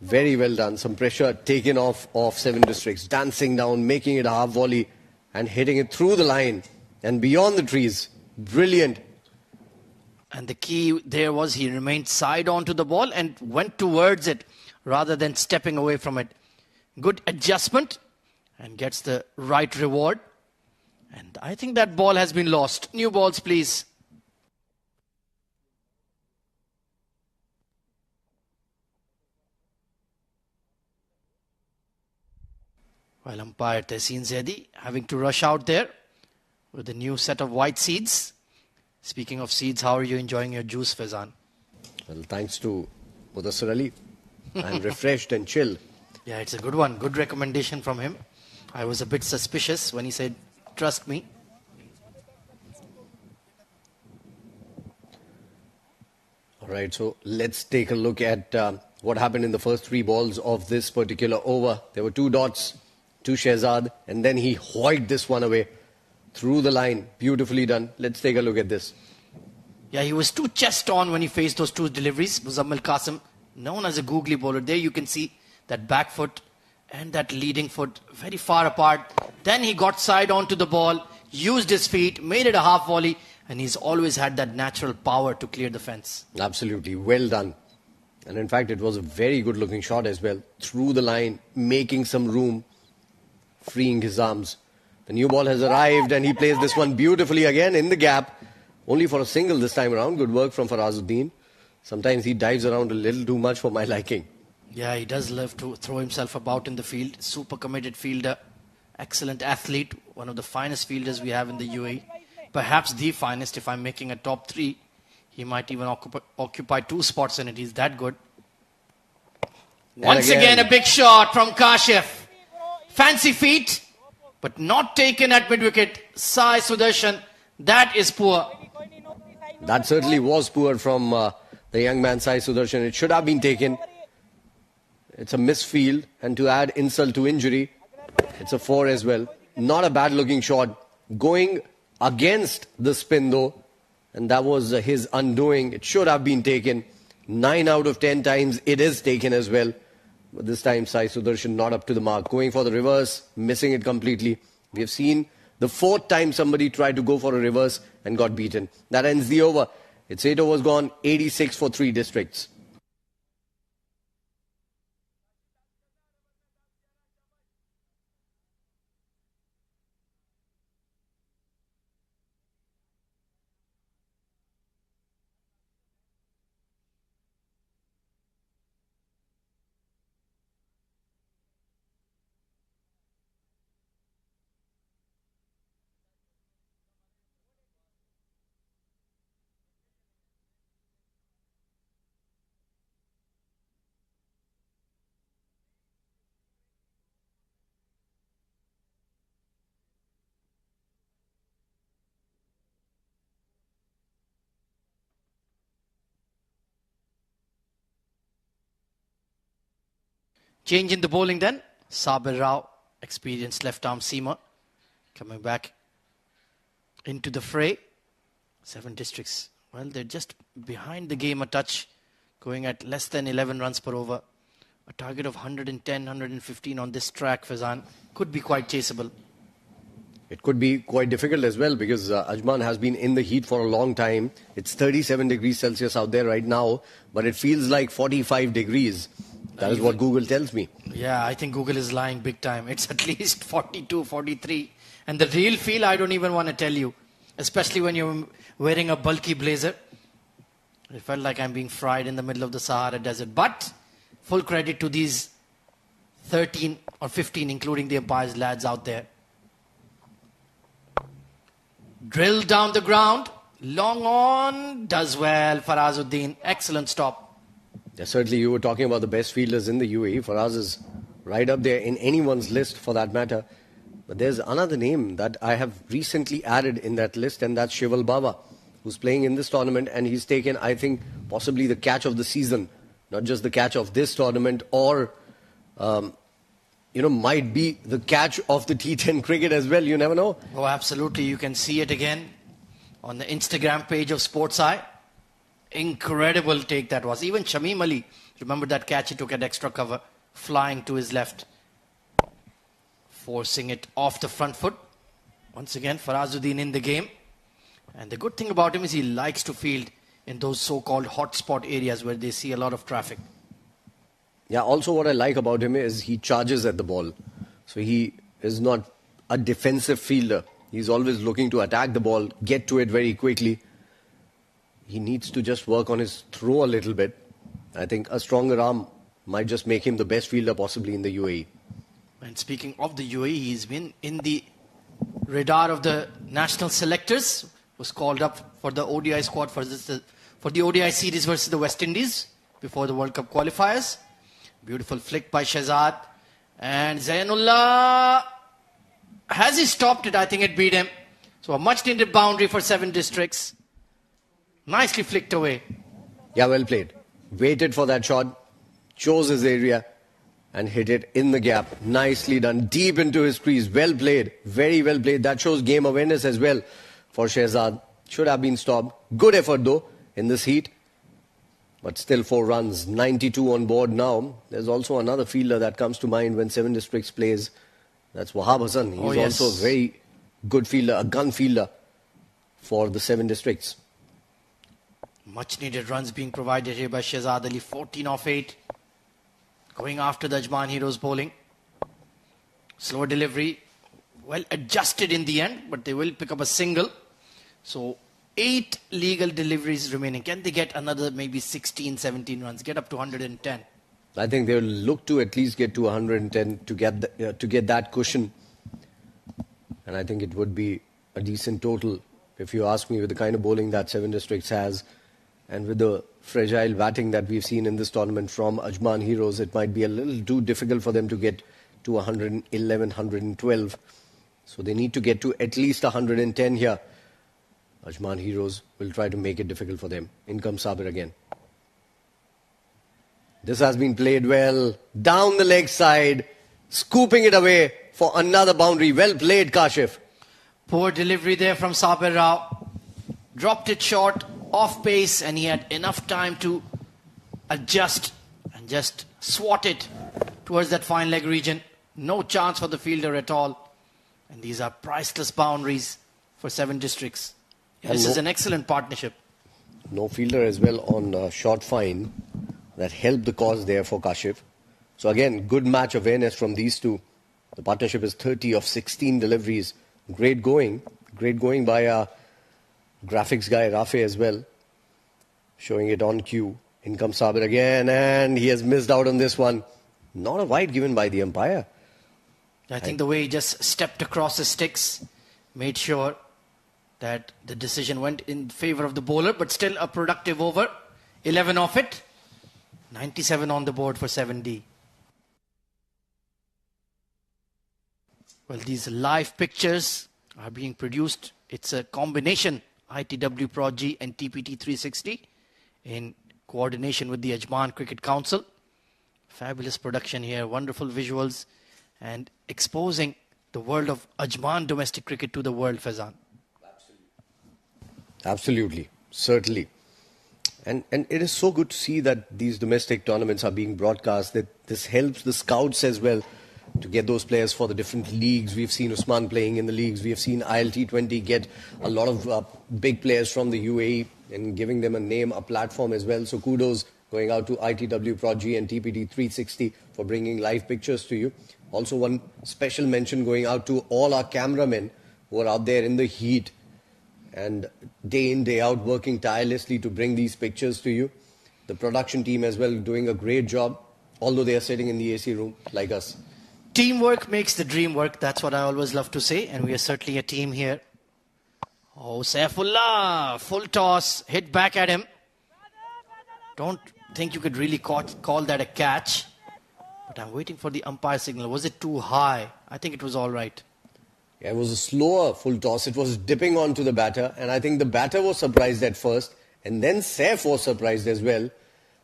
Very well done. Some pressure taken off 7 districts. Dancing down, making it a half volley and hitting it through the line and beyond the trees. Brilliant. And the key there was he remained side on to the ball and went towards it rather than stepping away from it. Good adjustment and gets the right reward. And I think that ball has been lost. New balls, please. While umpire Tehseen Zaidi having to rush out there with a new set of white seeds. Speaking of seeds, how are you enjoying your juice, Fazan? Well, thanks to Mudassir Ali. I'm refreshed and chill. Yeah, it's a good one. Good recommendation from him. I was a bit suspicious when he said, trust me. All right, so let's take a look at what happened in the first 3 balls of this particular over. There were 2 dots to Shehzad, and then he hoiked this one away through the line. Beautifully done. Let's take a look at this. Yeah, he was too chest on when he faced those 2 deliveries. Muzammil Qasim, known as a googly bowler. There you can see that back foot and that leading foot very far apart. Then he got side on to the ball, used his feet, made it a half volley, and he's always had that natural power to clear the fence. Absolutely. Well done. And in fact, it was a very good looking shot as well. Through the line, making some room, freeing his arms. The new ball has arrived and he plays this one beautifully again in the gap. Only for a single this time around. Good work from Farazuddin. Sometimes he dives around a little too much for my liking. Yeah, he does love to throw himself about in the field. Super committed fielder. Excellent athlete. One of the finest fielders we have in the UAE. Perhaps the finest. If I'm making a top 3, he might even occupy 2 spots in it. He's that good. Once again, a big shot from Kashif. Fancy feet, but not taken at mid-wicket. Sai Sudarshan, that is poor. That certainly was poor from the young man Sai Sudarshan. It should have been taken. It's a misfield, and to add insult to injury, it's a 4 as well. Not a bad looking shot. Going against the spin though, and that was his undoing. It should have been taken. 9 out of 10 times it is taken as well. But this time Sai Sudarshan not up to the mark. Going for the reverse, missing it completely. We have seen the 4th time somebody tried to go for a reverse and got beaten. That ends the over. It's 8 overs gone, 86 for 3 districts. Change in the bowling then. Sabir Rao, experienced left-arm seamer, coming back into the fray. 7 districts. Well, they're just behind the game a touch, going at less than 11 runs per over. A target of 110, 115 on this track, Fazan, could be quite chaseable. It could be quite difficult as well because Ajman has been in the heat for a long time. It's 37 degrees Celsius out there right now, but it feels like 45 degrees. That is what Google tells me. Yeah, I think Google is lying big time. It's at least 42, 43. And the real feel, I don't even want to tell you. Especially when you're wearing a bulky blazer. It felt like I'm being fried in the middle of the Sahara Desert. But full credit to these 13 or 15, including the umpires, lads out there. Drill down the ground. Long on. Does well. Farazuddin. Excellent stop. Yeah, certainly you were talking about the best fielders in the UAE. Faraz is right up there in anyone's list for that matter. But there's another name that I have recently added in that list, and that's Shival Baba, who's playing in this tournament, and he's taken, I think, possibly the catch of the season. Not just the catch of this tournament, or, might be the catch of the T10 cricket as well. You never know. Oh, absolutely. You can see it again on the Instagram page of Sports Eye. Incredible take that was. Even Shamim Ali, remember that catch he took at extra cover, flying to his left, forcing it off the front foot. Once again, Farazuddin in the game. And the good thing about him is he likes to field in those so-called hotspot areas where they see a lot of traffic. Yeah, also what I like about him is he charges at the ball. So he is not a defensive fielder. He's always looking to attack the ball, get to it very quickly. He needs to just work on his throw a little bit. I think a stronger arm might just make him the best fielder possibly in the UAE. And speaking of the UAE, he's been in the radar of the national selectors. Was called up for the ODI squad for the ODI series versus the West Indies before the World Cup qualifiers. Beautiful flick by Shehzad. And Zainullah, has he stopped it? I think it beat him. So a much needed boundary for 7 districts. Nicely flicked away. Yeah, well played. Waited for that shot, chose his area and hit it in the gap. Nicely done. Deep into his crease. Well played. Very well played. That shows game awareness as well for Shehzad. Should have been stopped. Good effort though in this heat. But still 4 runs. 92 on board now. There's also another fielder that comes to mind when 7 districts plays. That's Wahab Hassan. He's also a very good fielder, a gun fielder for the 7 districts. Much needed runs being provided here by Shehzad Ali. 14 off 8. Going after the Ajman Heroes bowling. Slower delivery. Well adjusted in the end, but they will pick up a single. So 8 legal deliveries remaining. Can they get another maybe 16, 17 runs? Get up to 110. I think they'll look to at least get to 110 to get that cushion. And I think it would be a decent total, if you ask me, with the kind of bowling that 7 districts has. And with the fragile batting that we've seen in this tournament from Ajman Heroes, it might be a little too difficult for them to get to 111, 112. So they need to get to at least 110 here. Ajman Heroes will try to make it difficult for them. In comes Sabir again. This has been played well. Down the leg side. Scooping it away for another boundary. Well played, Kashif. Poor delivery there from Sabir Rao. dropped it short, off pace, and he had enough time to adjust and just swat it towards that fine leg region. No chance for the fielder at all. And these are priceless boundaries for 7 districts. This is an excellent partnership. No fielder as well on short fine. That helped the cause there for Kashif. So again, good match awareness from these two. The partnership is 30 of 16 deliveries. Great going by our graphics guy Rafe as well. Showing it on cue. In comes Sabir again, and he has missed out on this one. Not a wide given by the umpire. I think the way he just stepped across the sticks made sure that the decision went in favor of the bowler, but still a productive over. 11 off it. 97 on the board for 7D. Well, these live pictures are being produced. It's a combination, ITW Pro G and TPT 360 in coordination with the Ajman Cricket Council. Fabulous production here, wonderful visuals, and exposing the world of Ajman domestic cricket to the world, Faizan. Absolutely, certainly. And it is so good to see that these domestic tournaments are being broadcast, that this helps the scouts as well to get those players for the different leagues. We've seen Usman playing in the leagues. We have seen ILT20 get a lot of big players from the UAE and giving them a name, a platform as well. So kudos going out to ITW Pro G and TPT 360 for bringing live pictures to you. Also one special mention going out to all our cameramen who are out there in the heat and day in, day out, working tirelessly to bring these pictures to you. The production team as well doing a great job, although they are sitting in the AC room like us. Teamwork makes the dream work. That's what I always love to say. And we are certainly a team here. Oh, Saifullah, full toss, hit back at him. Don't think you could really call that a catch. But I'm waiting for the umpire signal. Was it too high? I think it was all right. Yeah, it was a slower full toss. It was dipping onto the batter. And I think the batter was surprised at first. And then Saif was surprised as well.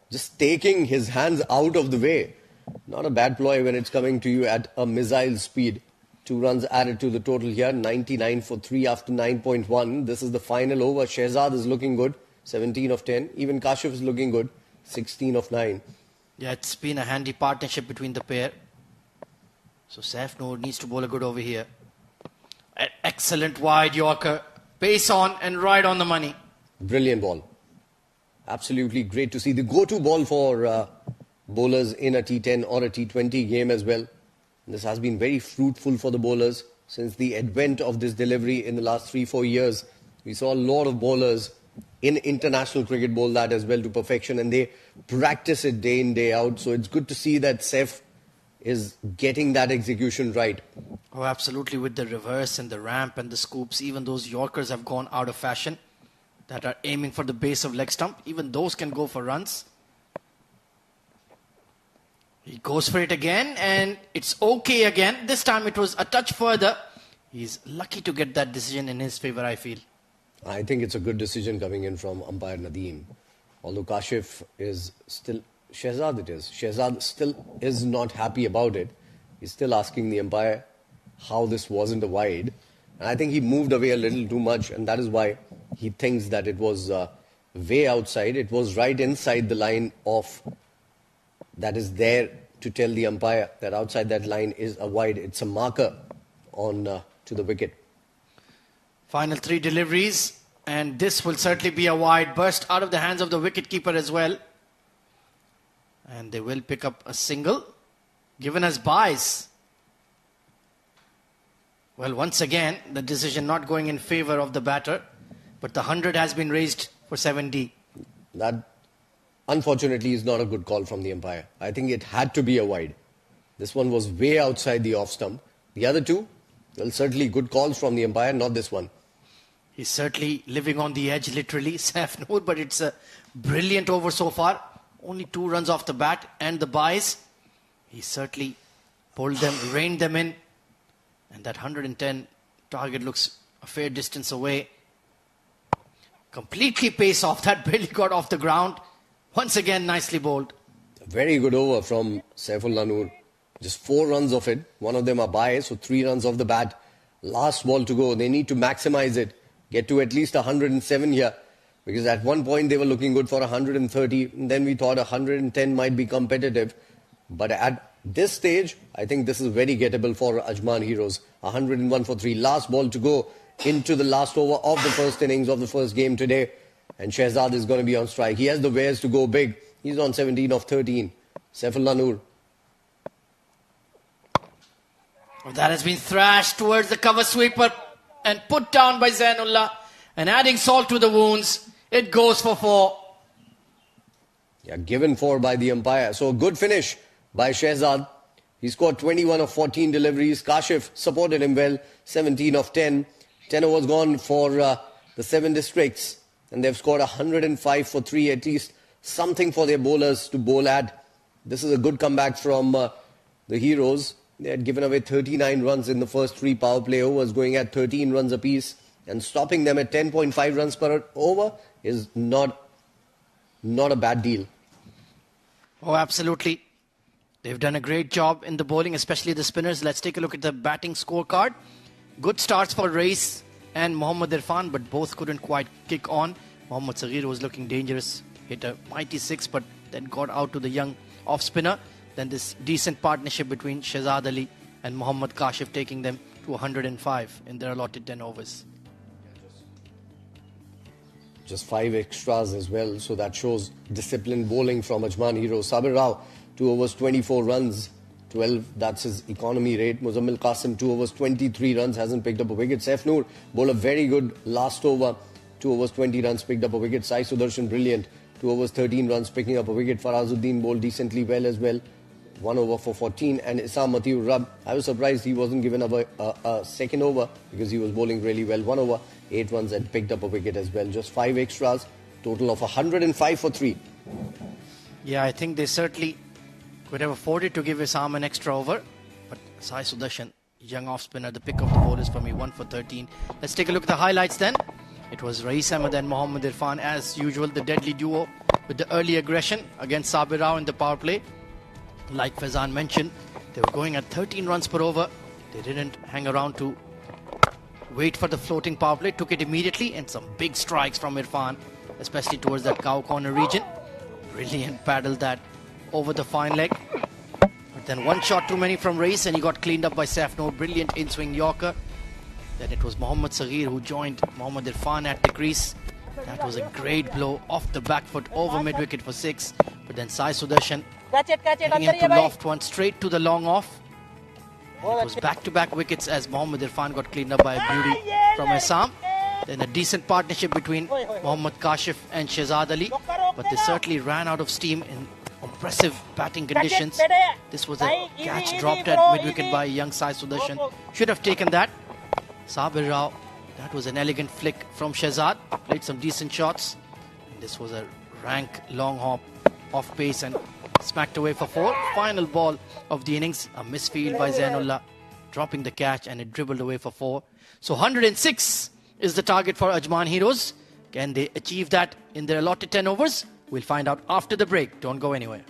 Just taking his hands out of the way. Not a bad ploy when it's coming to you at a missile speed. 2 runs added to the total here. 99 for 3 after 9.1. This is the final over. Shehzad is looking good. 17 of 10. Even Kashif is looking good. 16 of 9. Yeah, it's been a handy partnership between the pair. So Saif Noor needs to bowl a good over here. An excellent wide Yorker. Pace on and right on the money. Brilliant ball. Absolutely great to see. The go-to ball for bowlers in a T10 or a T20 game as well. This has been very fruitful for the bowlers since the advent of this delivery in the last 3-4 years. We saw a lot of bowlers in international cricket bowl that as well to perfection, and they practice it day in, day out. So it's good to see that Saif is getting that execution right. Oh, absolutely. With the reverse and the ramp and the scoops, even those Yorkers have gone out of fashion that are aiming for the base of leg stump. Even those can go for runs. He goes for it again, and it's okay again. This time it was a touch further. He's lucky to get that decision in his favor, I feel. I think it's a good decision coming in from umpire Nadeem. Although Kashif is still... Shehzad still is not happy about it. He's still asking the umpire how this wasn't a wide. And I think he moved away a little too much, and that is why he thinks that it was way outside. It was right inside the line of... that is there to tell the umpire that outside that line is a wide. It's a marker on to the wicket. Final 3 deliveries, and this will certainly be a wide burst out of the hands of the wicketkeeper as well. And they will pick up a single, given as buys. Well, once again, the decision not going in favor of the batter, but the 100 has been raised for 7D. That, unfortunately, is not a good call from the umpire. I think it had to be a wide. This one was way outside the off stump. The other two, well, certainly good calls from the umpire, not this one. He's certainly living on the edge, literally, Saif Noor, but it's a brilliant over so far. Only 2 runs off the bat and the buys. He certainly pulled them, reined them in. And that 110 target looks a fair distance away. Completely pace off. That barely got off the ground. Once again, nicely bowled. A very good over from Saifullah Noor. Just 4 runs of it. One of them are buys, so 3 runs off the bat. Last ball to go. They need to maximize it. get to at least 107 here. Because at one point they were looking good for 130. And then we thought 110 might be competitive. But at this stage, I think this is very gettable for Ajman Heroes. 101 for 3. Last ball to go into the last over of the first innings of the first game today. And Shehzad is going to be on strike. He has the wares to go big. He's on 17 of 13. Saifullah Noor. That has been thrashed towards the cover sweeper and put down by Zainullah. And adding salt to the wounds, it goes for 4. Yeah, given 4 by the umpire. So a good finish by Shehzad. He scored 21 of 14 deliveries. Kashif supported him well. 17 of 10. 10 overs gone for the 7 districts. And they've scored 105 for 3. At least something for their bowlers to bowl at. This is a good comeback from the Heroes. They had given away 39 runs in the first 3 power play overs, going at 13 runs apiece. And stopping them at 10.5 runs per over is not a bad deal. Oh, absolutely. They've done a great job in the bowling, especially the spinners. Let's take a look at the batting scorecard. Good starts for Rais and Mohammad Irfan, but both couldn't quite kick on. Mohammad Saghir was looking dangerous, hit a mighty 6, but then got out to the young off-spinner. Then this decent partnership between Shehzad Ali and Mohammad Kashif taking them to 105 in their allotted 10 overs. Just 5 extras as well, so that shows disciplined bowling from Ajman Heroes. Sabir Rao, 2 overs, 24 runs, 12, that's his economy rate. Muzammil Qasim, 2 overs, 23 runs, hasn't picked up a wicket. Saif Noor bowled a very good last over, 2 overs, 20 runs, picked up a wicket. Sai Sudarshan, brilliant, 2 overs, 13 runs, picking up a wicket. Farazuddin bowled decently well as well, 1 over for 14. And Isam Matiur Rab, I was surprised he wasn't given a second over because he was bowling really well. 1 over, 8 runs and picked up a wicket as well. Just 5 extras, total of 105 for 3. Yeah, I think they certainly could have afforded to give Isam an extra over. But Sai Sudarshan, young off-spinner, the pick of the bowlers for me, 1 for 13. Let's take a look at the highlights then. It was Rais Ahmed and Mohammad Irfan, as usual, the deadly duo with the early aggression against Sabir Rao in the power play. Like Faizan mentioned, they were going at 13 runs per over. They didn't hang around to wait for the floating power play, took it immediately, and some big strikes from Irfan, especially towards that cow corner region. Brilliant paddle that over the fine leg. But then one shot too many from Rais, and he got cleaned up by Saif Noor. Brilliant in-swing Yorker. Then it was Mohammad Saghir who joined Mohammad Irfan at the crease. That was a great blow off the back foot over mid-wicket for 6. But then Sai Sudarshan hitting him to loft one straight to the long off. And it was back-to-back wickets as Mohammad Irfan got cleaned up by a beauty from Assam. Then a decent partnership between Mohammad Kashif and Shehzad Ali. But they certainly ran out of steam in impressive batting conditions. This was a catch dropped at mid-wicket by young Sai Sudarshan. Should have taken that. Sabir Rao, that was an elegant flick from Shehzad. Played some decent shots. And this was a rank long hop off pace and smacked away for 4. Final ball of the innings, a misfield by Zainullah, dropping the catch, and it dribbled away for 4. So 106 is the target for Ajman Heroes. Can they achieve that in their allotted 10 overs? We'll find out after the break. Don't go anywhere.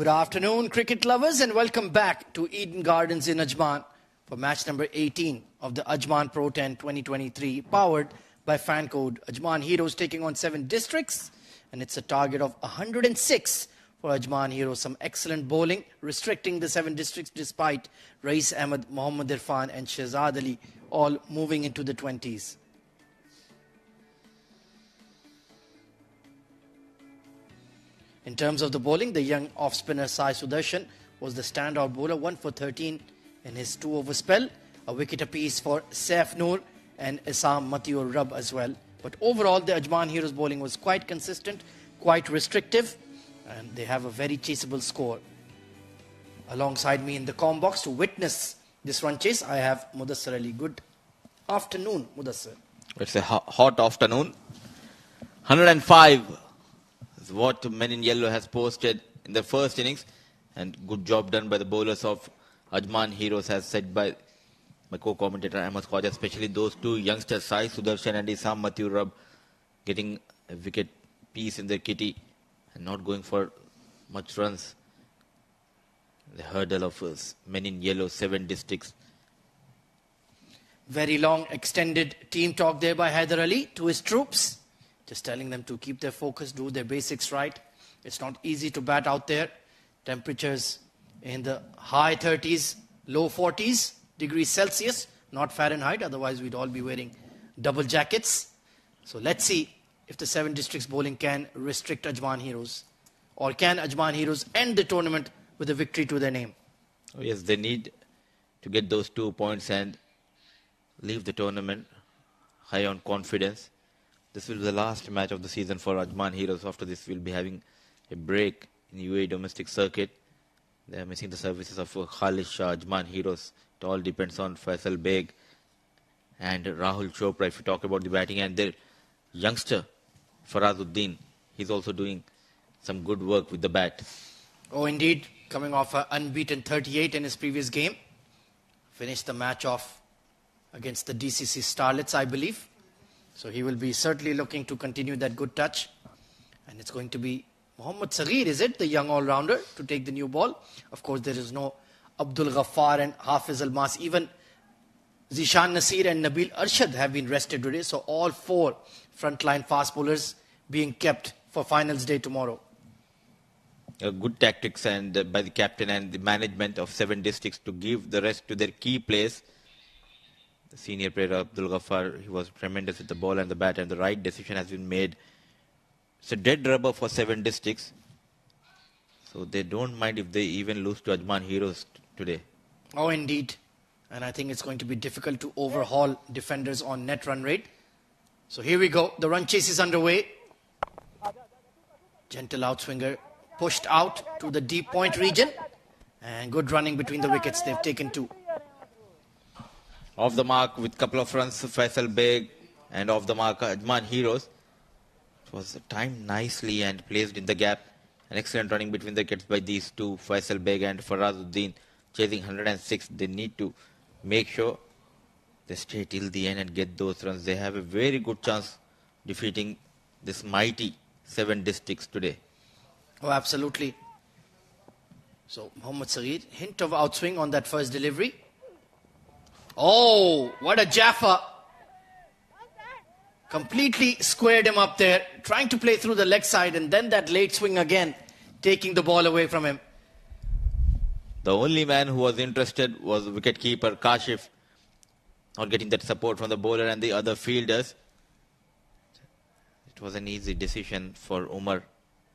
Good afternoon, cricket lovers, and welcome back to Eden Gardens in Ajman for match number 18 of the Ajman Pro 10 2023, powered by fan code. Ajman Heroes taking on 7 districts, and it's a target of 106 for Ajman Heroes. Some excellent bowling, restricting the 7 districts despite Rais Ahmed, Mohammad Irfan and Shehzad Ali all moving into the 20s. In terms of the bowling, the young off-spinner Sai Sudarshan was the standout bowler, 1 for 13 in his 2-over spell. A wicket apiece for Saif Noor and Isam Matiur Rab as well. But overall, the Ajman Heroes bowling was quite consistent, quite restrictive, and they have a very chaseable score. Alongside me in the comm box to witness this run chase, I have Mudassar Ali. Good afternoon, Mudassar. It's a hot afternoon. 105 is what Men in Yellow has posted in the first innings, and good job done by the bowlers of Ajman Heroes, as said by my co-commentator Ahmed Khwaja, especially those 2 youngsters, Sai Sudarshan and Isam Matiur Rab, getting a wicket piece in their kitty and not going for much runs. The hurdle of Men in Yellow, 7 districts. Very long extended team talk there by Haider Ali to his troops. Just telling them to keep their focus, do their basics right. It's not easy to bat out there. Temperatures in the high 30s, low 40s degrees Celsius, not Fahrenheit. Otherwise, we'd all be wearing double jackets. So let's see if the 7 districts bowling can restrict Ajman Heroes. Or can Ajman Heroes end the tournament with a victory to their name? Oh yes, they need to get those 2 points and leave the tournament high on confidence. This will be the last match of the season for Ajman Heroes. After this, we'll be having a break in UAE domestic circuit. They are missing the services of Khalid Shah. Ajman Heroes. It all depends on Faisal Beg and Rahul Chopra. If you talk about the batting, and their youngster Farazuddin, he's also doing some good work with the bat. Oh, indeed. Coming off an unbeaten 38 in his previous game. Finished the match off against the DCC Starlets, I believe. So he will be certainly looking to continue that good touch. And it's going to be Mohammad Saghir, is it, the young all-rounder, to take the new ball. Of course, there is no Abdul Ghaffar and Hafiz Almas. Even Zishan Nasir and Nabil Arshad have been rested today. So all 4 frontline fast bowlers being kept for finals day tomorrow. Good tactics and by the captain and the management of 7 districts to give the rest to their key players. The senior player Abdul Ghaffar, he was tremendous with the ball and the bat, and the right decision has been made. It's a dead rubber for 7 districts. So they don't mind if they even lose to Ajman Heroes today. Oh, indeed. And I think it's going to be difficult to overhaul defenders on net run rate. So here we go. The run chase is underway. Gentle outswinger pushed out to the deep point region. And good running between the wickets. They've taken 2. Off the mark with couple of runs, Faisal Beg, and off the mark, Ajman Heroes. It was timed nicely and placed in the gap. An excellent running between the wickets by these 2, Faisal Beg and Farazuddin, chasing 106. They need to make sure they stay till the end and get those runs. They have a very good chance defeating this mighty 7 districts today. Oh, absolutely. So Mohammad Saghir, hint of outswing on that first delivery. Oh, what a Jaffa. Completely squared him up there, trying to play through the leg side, and then that late swing again, taking the ball away from him. The only man who was interested was wicketkeeper Kashif, not getting that support from the bowler and the other fielders. It was an easy decision for Umar.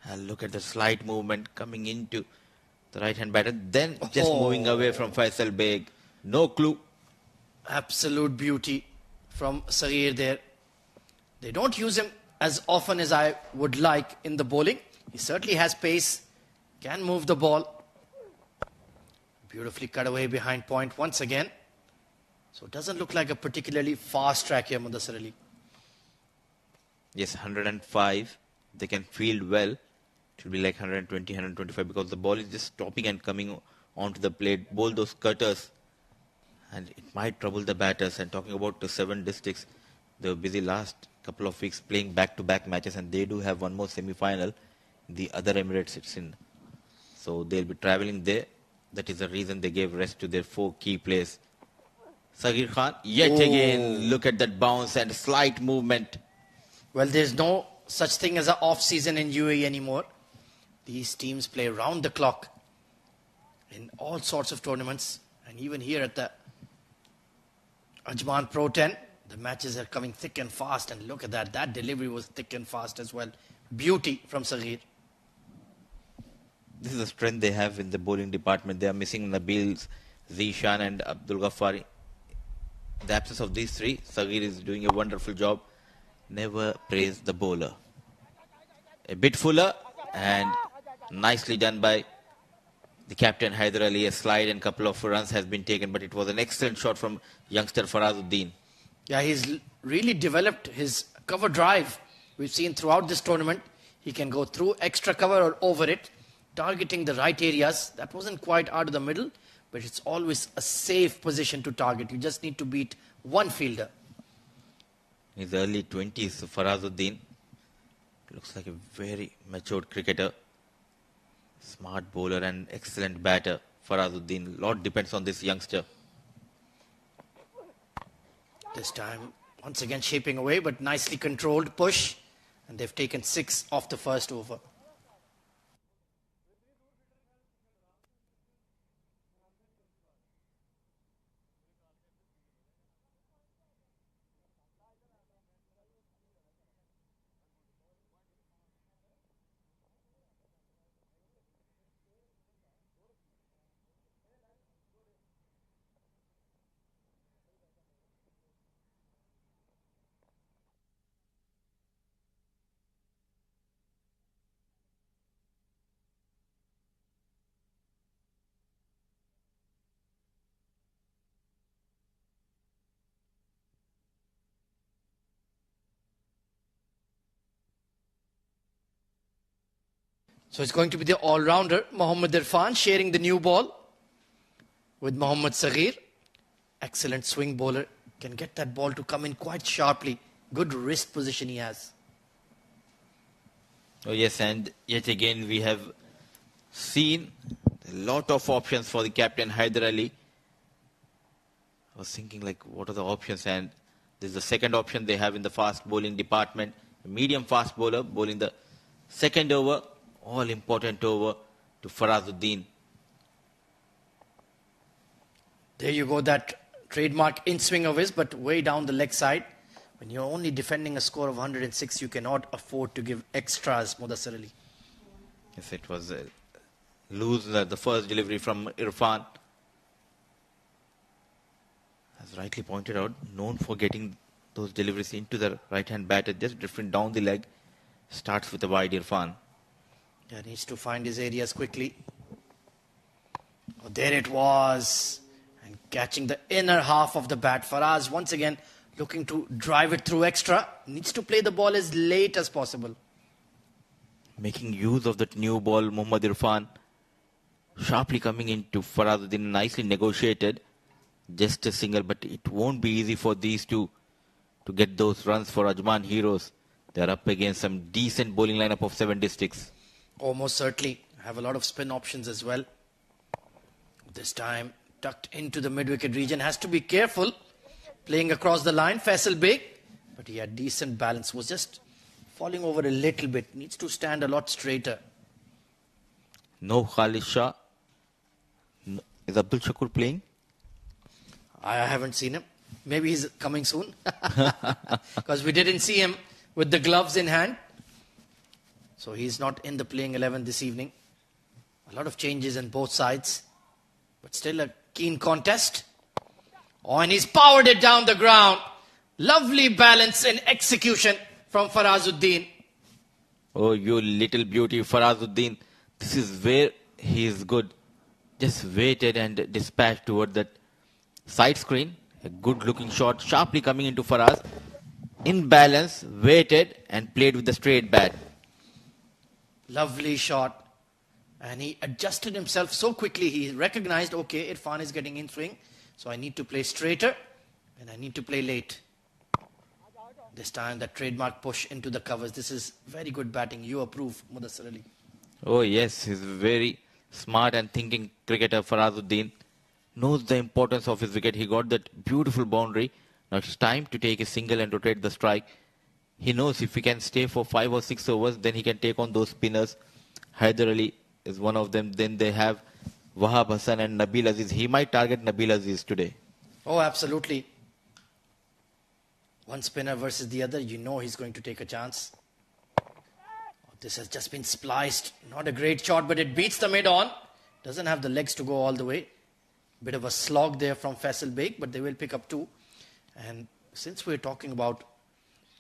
And look at the slight movement coming into the right-hand batter, then just moving away from Faisal Beg. No clue. Absolute beauty from Saghir there. They don't use him as often as I would like in the bowling. He certainly has pace, can move the ball. Beautifully cut away behind point once again. So it doesn't look like a particularly fast track here, Mudassar Ali. Yes, 105. They can field well. It will be like 120, 125 because the ball is just stopping and coming onto the plate. Bowl those cutters. And it might trouble the batters. And talking about the 7 districts, they were busy last couple of weeks playing back-to-back matches, and they do have one more semi-final. The other Emirates, it's in So they'll be traveling there. That is the reason they gave rest to their 4 key players. Sagir Khan, yet again, look at that bounce and slight movement. Well, there's no such thing as an off-season in UAE anymore. These teams play round the clock in all sorts of tournaments. And even here at the Ajman Pro 10, the matches are coming thick and fast. And look at that. That delivery was thick and fast as well. Beauty from Sagir. This is the strength they have in the bowling department. They are missing Nabil, Zishan and Abdul Ghaffari. In the absence of these 3, Sagir is doing a wonderful job. Never praise the bowler. A bit fuller and nicely done by the captain Hyder Ali. A slide and couple of runs has been taken, but it was an excellent shot from youngster Farazuddin. Yeah, he's really developed his cover drive. We've seen throughout this tournament, he can go through extra cover or over it, targeting the right areas. That wasn't quite out of the middle, but it's always a safe position to target. You just need to beat one fielder. In his early 20s, Farazuddin looks like a very matured cricketer. Smart bowler and excellent batter. Farazuddin, lot depends on this youngster. This time, once again shaping away, but nicely controlled push. And they've taken 6 off the first over. So it's going to be the all-rounder, Mohammad Irfan, sharing the new ball with Mohammad Sagir. Excellent swing bowler. Can get that ball to come in quite sharply. Good wrist position he has. Oh yes, and yet again we have seen a lot of options for the captain Hyder Ali. I was thinking like what are the options, and this is the second option they have in the fast bowling department. A medium fast bowler bowling the second over. All important over to Farazuddin. There you go, that trademark in-swing of his, but way down the leg side. When you're only defending a score of 106, you cannot afford to give extras, Mudassir Ali. Yes, it was loose, the first delivery from Irfan. As rightly pointed out, known for getting those deliveries into the right-hand batter, just drifting down the leg. Starts with a wide Irfan. Yeah, needs to find his areas quickly. Oh, there it was. And catching the inner half of the bat. Faraz once again looking to drive it through extra. Needs to play the ball as late as possible. Making use of that new ball, Mohammad Irfan. Sharply coming into Farazuddin, nicely negotiated. Just a single, but it won't be easy for these two to get those runs for Ajman Heroes. They're up against some decent bowling lineup of 7 districts. Almost certainly. Have a lot of spin options as well. This time tucked into the mid-wicket region. Has to be careful. Playing across the line, Faisal Beg. But he had decent balance. Was just falling over a little bit. Needs to stand a lot straighter. No Khalid Shah. Is Abdul Shakur playing? I haven't seen him. Maybe he's coming soon. Because we didn't see him with the gloves in hand. So he's not in the playing 11 this evening. A lot of changes on both sides. But still a keen contest. Oh, and he's powered it down the ground. Lovely balance and execution from Farazuddin. Oh, you little beauty, Farazuddin. This is where he is good. Just waited and dispatched toward that side screen. A good looking shot, sharply coming into Faraz. In balance, waited and played with the straight bat. Lovely shot. And he adjusted himself so quickly. He recognized, okay, Irfan is getting in swing. So I need to play straighter and I need to play late. This time that trademark push into the covers. This is very good batting. You approve, Mudassir Ali. Oh yes, he's very smart and thinking cricketer Farazuddin knows the importance of his wicket. He got that beautiful boundary. Now it's time to take a single and rotate the strike. He knows if he can stay for 5 or 6 overs, then he can take on those spinners. Haider Ali is one of them. Then they have Wahab Hassan and Nabil Aziz. He might target Nabil Aziz today. Oh, absolutely. One spinner versus the other, you know he's going to take a chance. This has just been spliced. Not a great shot, but it beats the mid-on. Doesn't have the legs to go all the way. Bit of a slog there from Faisal Beg, but they will pick up 2. And since we're talking about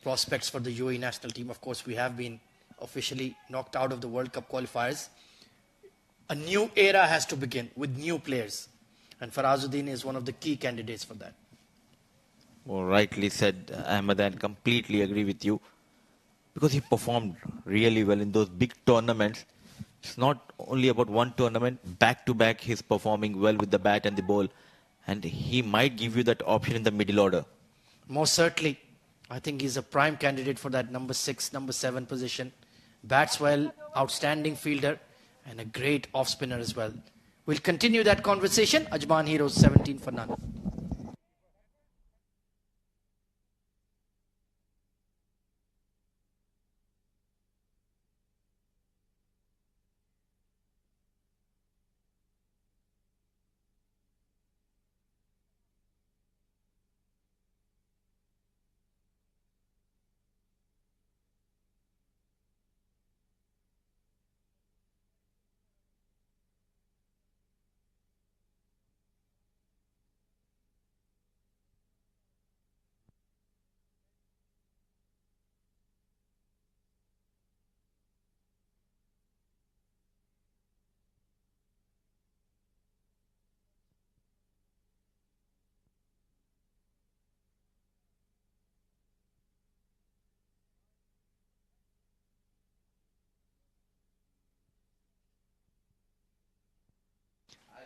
prospects for the UAE national team, of course, we have been officially knocked out of the World Cup qualifiers. A new era has to begin with new players. And Farazuddin is one of the key candidates for that. Well, rightly said, Ahmed, and completely agree with you. Because he performed really well in those big tournaments. It's not only about one tournament. Back to back, he's performing well with the bat and the ball. And he might give you that option in the middle order. Most certainly. I think he's a prime candidate for that number 6, number 7 position. Bats well, outstanding fielder, and a great off-spinner as well. We'll continue that conversation. Ajman Heroes 17 for none.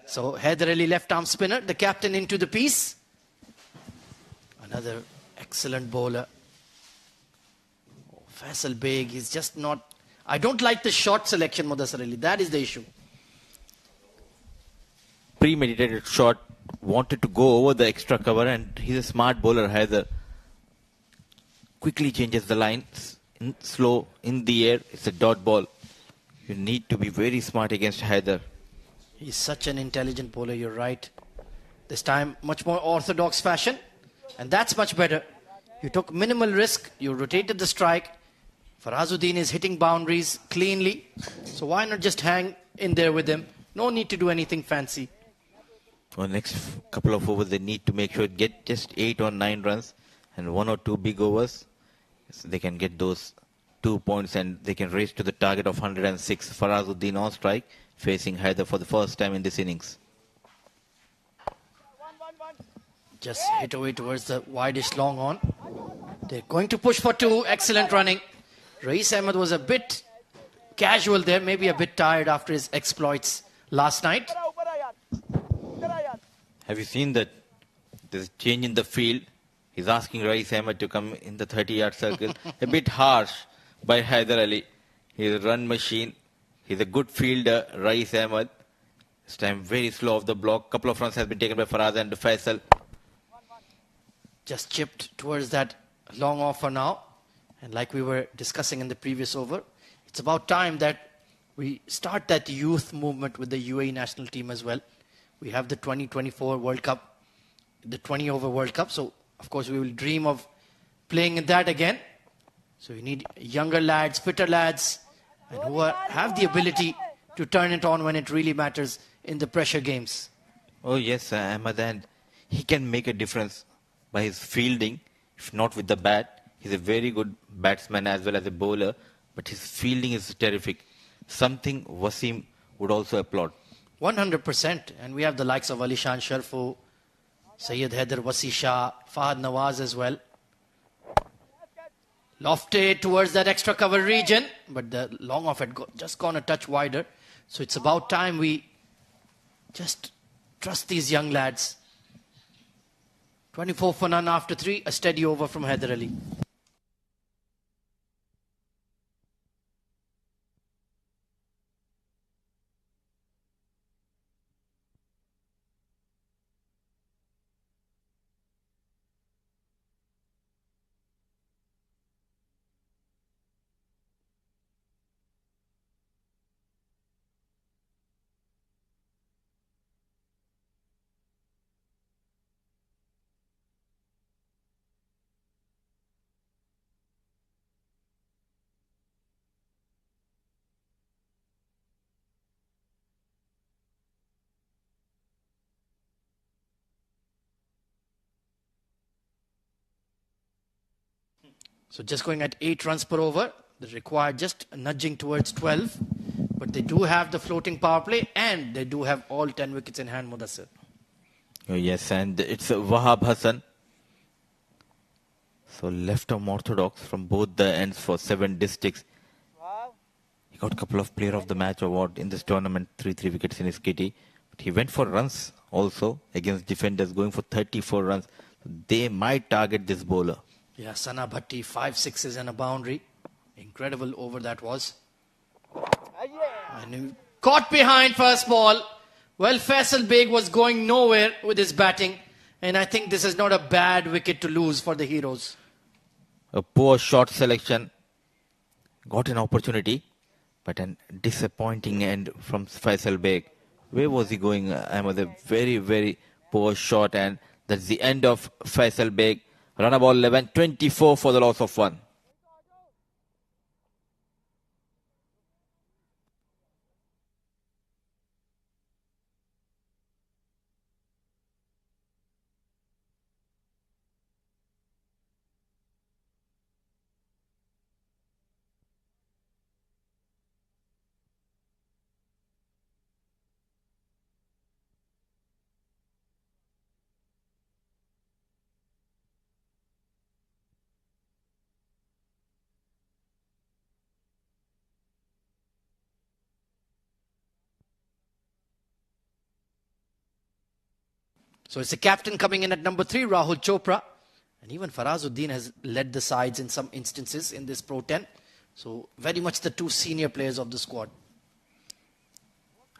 So Haider Ali, left arm spinner, the captain into the piece. Another excellent bowler. Oh, Faisal Beg is just not... I don't like the short selection, Mudassar Ali. That is the issue. Premeditated shot, wanted to go over the extra cover, and he's a smart bowler, Haider. Quickly changes the line, slow, in the air, it's a dot ball. You need to be very smart against Haider. He's such an intelligent bowler, you're right. This time, much more orthodox fashion. And that's much better. You took minimal risk. You rotated the strike. Farazuddin is hitting boundaries cleanly. So why not just hang in there with him? No need to do anything fancy. For the next couple of overs, they need to make sure get just 8 or 9 runs and 1 or 2 big overs. So they can get those 2 points and they can race to the target of 106. Farazuddin on strike, facing Haider for the first time in this innings. Just hit away towards the widest long on. They're going to push for 2. Excellent running. Rais Ahmed was a bit casual there, maybe a bit tired after his exploits last night. Have you seen that there's a change in the field? He's asking Rais Ahmed to come in the 30-yard circle. A bit harsh by Haider Ali. He's a run machine. He's a good fielder, Rais Ahmed. This time very slow off the block. Couple of runs has been taken by Faraz and Faisal. Just chipped towards that long off for now. And like we were discussing in the previous over, it's about time that we start that youth movement with the UAE national team as well. We have the 2024 World Cup, the 20-over World Cup. So, of course, we will dream of playing in that again. So you need younger lads, fitter lads, and who have the ability to turn it on when it really matters in the pressure games. Oh, yes, Ahmed, and he can make a difference by his fielding, if not with the bat. He's a very good batsman as well as a bowler, but his fielding is terrific. Something Wasim would also applaud. 100%. And we have the likes of Alishan Sharfu, Sayyid Haider, Wasi Shah, Fahad Nawaz as well. Lofted towards that extra cover region, but the long off had just gone a touch wider. So it's about time we just trust these young lads. 24 for none after 3, a steady over from Haider Ali. So just going at 8 runs per over. They require just nudging towards 12. But they do have the floating power play and they do have all 10 wickets in hand, Mudassir. Oh, yes, and it's Wahab Hassan. So left-arm orthodox from both the ends for 7 districts. He got a couple of Player of the Match award in this tournament, 3 wickets in his kitty. But he went for runs also against defenders, going for 34 runs. They might target this bowler. Yeah, Sana Bhatti, 5 sixes and a boundary. Incredible over that was. And he caught behind first ball. Well, Faisal Beg was going nowhere with his batting. And I think this is not a bad wicket to lose for the Heroes. A poor shot selection. Got an opportunity, but a disappointing end from Faisal Beg. Where was he going? Ahmed, a very, very poor shot, and that's the end of Faisal Beg. Run ball 11, 24 for the loss of 1. So it's the captain coming in at number 3, Rahul Chopra. And even Farazuddin has led the sides in some instances in this Pro 10. So very much the 2 senior players of the squad.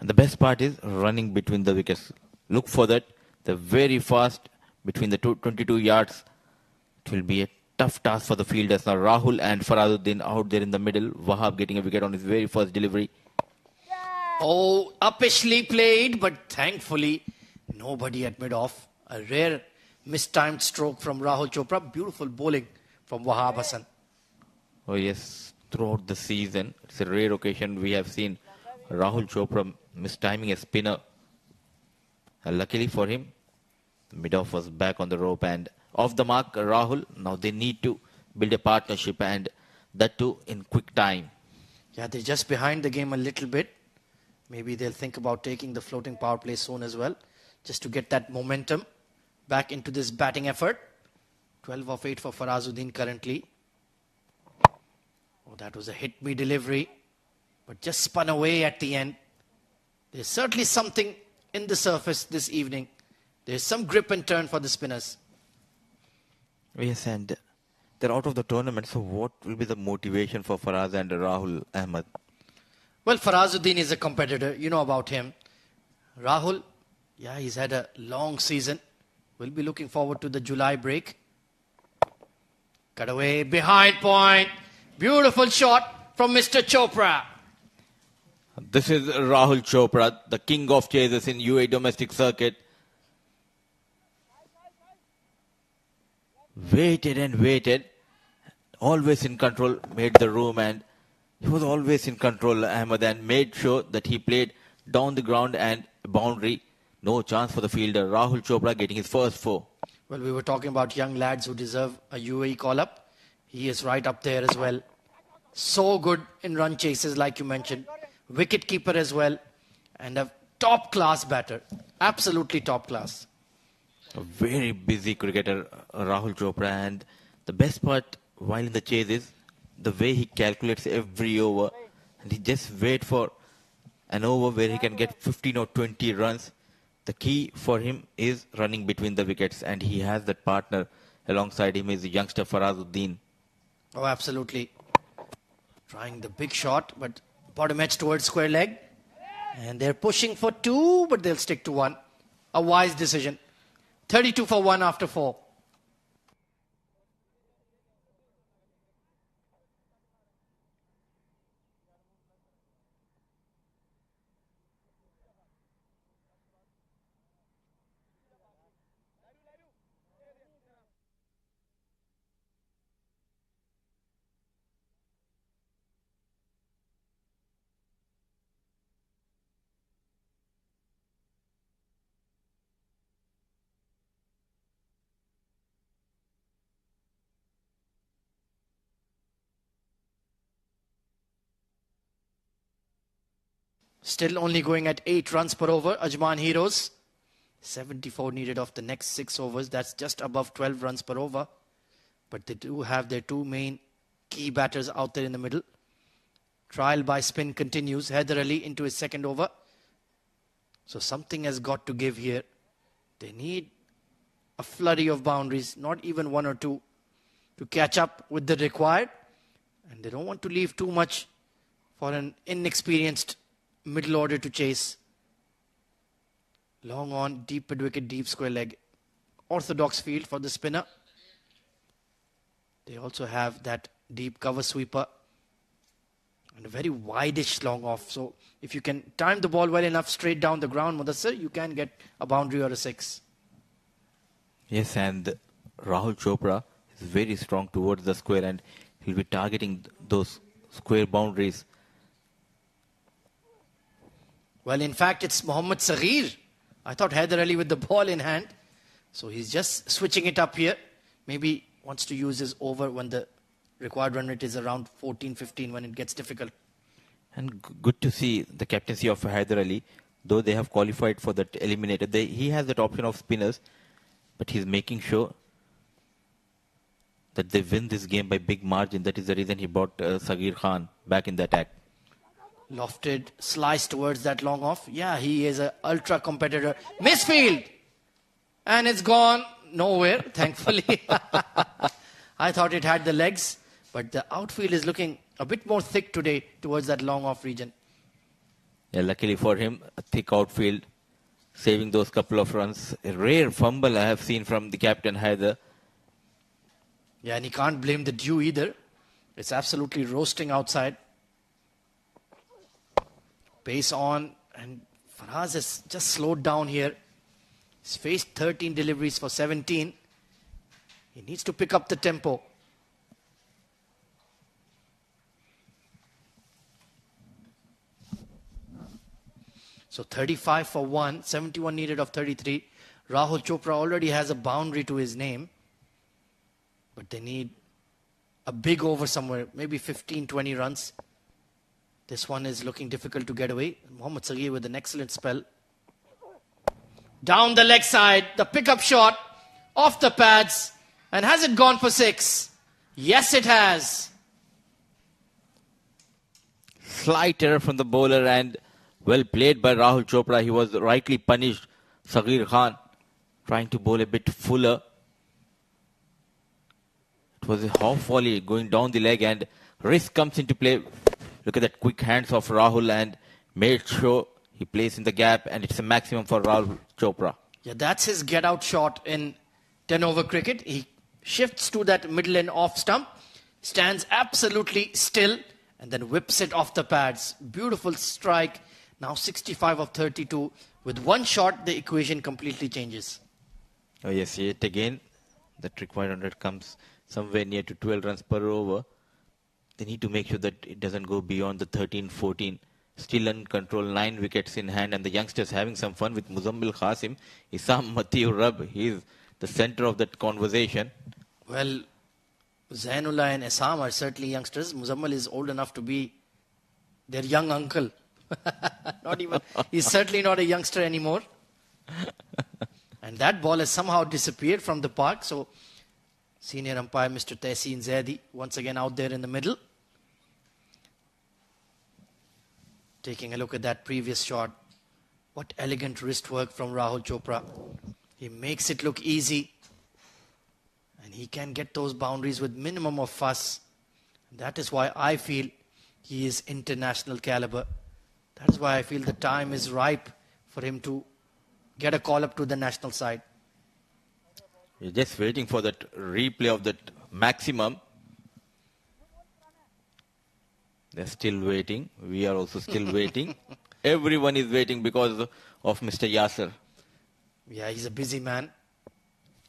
And the best part is running between the wickets. Look for that. They're very fast between the 22 yards. It will be a tough task for the fielders. Now Rahul and Farazuddin out there in the middle. Wahab getting a wicket on his very first delivery. Oh, uppishly played, but thankfully nobody at mid-off. A rare mistimed stroke from Rahul Chopra. Beautiful bowling from Wahab Hassan. Oh yes, throughout the season, it's a rare occasion we have seen Rahul Chopra mistiming a spinner. And luckily for him, mid-off was back on the rope and off the mark, Rahul. Now they need to build a partnership and that too in quick time. Yeah, they're just behind the game a little bit. Maybe they'll think about taking the floating power play soon as well, just to get that momentum back into this batting effort. 12 of 8 for Farazuddin currently. Oh, that was a hit-me delivery, but just spun away at the end. There's certainly something in the surface this evening. There's some grip and turn for the spinners. Yes, and they're out of the tournament, so what will be the motivation for Faraz and Rahul Ahmed? Well, Farazuddin is a competitor. You know about him. Rahul, yeah, he's had a long season. We'll be looking forward to the July break. Cut away, behind point. Beautiful shot from Mr. Chopra. This is Rahul Chopra, the king of chasers in UAE domestic circuit. Waited and waited. Always in control, made the room, and he was always in control, Ahmed, and made sure that he played down the ground and boundary. No chance for the fielder. Rahul Chopra getting his first 4. Well, we were talking about young lads who deserve a UAE call-up. He is right up there as well. So good in run chases, like you mentioned. Wicket keeper as well. And a top-class batter. Absolutely top class. A very busy cricketer, Rahul Chopra, and the best part while in the chase is the way he calculates every over, and he just wait for an over where he can get 15 or 20 runs. The key for him is running between the wickets, and he has that partner alongside him is youngster Farazuddin. Oh, absolutely. Trying the big shot, but bottom edge towards square leg. And they're pushing for 2, but they'll stick to 1. A wise decision. 32 for 1 after 4. Still only going at 8 runs per over. Ajman Heroes. 74 needed of the next 6 overs. That's just above 12 runs per over. But they do have their 2 main key batters out there in the middle. Trial by spin continues. Haider Ali into his second over. So something has got to give here. They need a flurry of boundaries, not even 1 or 2, to catch up with the required. And they don't want to leave too much for an inexperienced middle order to chase. Long on, deep mid-wicket, deep square leg. Orthodox field for the spinner. They also have that deep cover sweeper. And a very wide-ish long off. So if you can time the ball well enough straight down the ground, Mudassir, you can get a boundary or a 6. Yes, and Rahul Chopra is very strong towards the square and he'll be targeting those square boundaries. Well, in fact, it's Mohammad Saghir. I thought Haider Ali with the ball in hand. So he's just switching it up here. Maybe wants to use his over when the required run rate is around 14, 15 when it gets difficult. And good to see the captaincy of Haider Ali, though they have qualified for that eliminator. He has that option of spinners, but he's making sure that they win this game by big margin. That is the reason he brought Saghir Khan back in the attack. Lofted slice towards that long off. Yeah, he is an ultra competitor. Misfield! And it's gone nowhere, thankfully. I thought it had the legs, but the outfield is looking a bit more thick today towards that long off region. Yeah, luckily for him, a thick outfield, saving those couple of runs. A rare fumble I have seen from the captain Haider. Yeah, and he can't blame the dew either. It's absolutely roasting outside. Pace on, and Faraz has just slowed down here. He's faced 13 deliveries for 17. He needs to pick up the tempo. So 35 for 1, 71 needed of 33. Rahul Chopra already has a boundary to his name. But they need a big over somewhere, maybe 15, 20 runs. This one is looking difficult to get away. Mohammad Saghir with an excellent spell. Down the leg side, the pickup shot, off the pads. And has it gone for 6? Yes, it has. Slight error from the bowler and well played by Rahul Chopra. He was rightly punished. Saghir Khan trying to bowl a bit fuller. It was a half volley going down the leg and risk comes into play. Look at that quick hands of Rahul and made sure he plays in the gap and it's a maximum for Rahul Chopra. Yeah, that's his get out shot in 10 over cricket. He shifts to that middle and off stump, stands absolutely still and then whips it off the pads. Beautiful strike. Now 65 of 32. With one shot, the equation completely changes. Oh yes, yet again, that required 100 comes somewhere near to 12 runs per over. They need to make sure that it doesn't go beyond the 13, 14. Still in control, 9 wickets in hand, and the youngsters having some fun with Muzammil Qasim. Isam Matiu Rab, he's the center of that conversation. Well, Zainullah and Isam are certainly youngsters. Muzammil is old enough to be their young uncle. Not even, he's certainly not a youngster anymore. And that ball has somehow disappeared from the park. So, senior umpire Mr. Tehseen Zaidi once again out there in the middle. Taking a look at that previous shot. What elegant wrist work from Rahul Chopra. He makes it look easy. And he can get those boundaries with minimum of fuss. That is why I feel he is international caliber. That is why I feel the time is ripe for him to get a call up to the national side. We're just waiting for that replay of that maximum. They're still waiting. We are also still waiting. Everyone is waiting because of Mr. Yasser. Yeah, he's a busy man.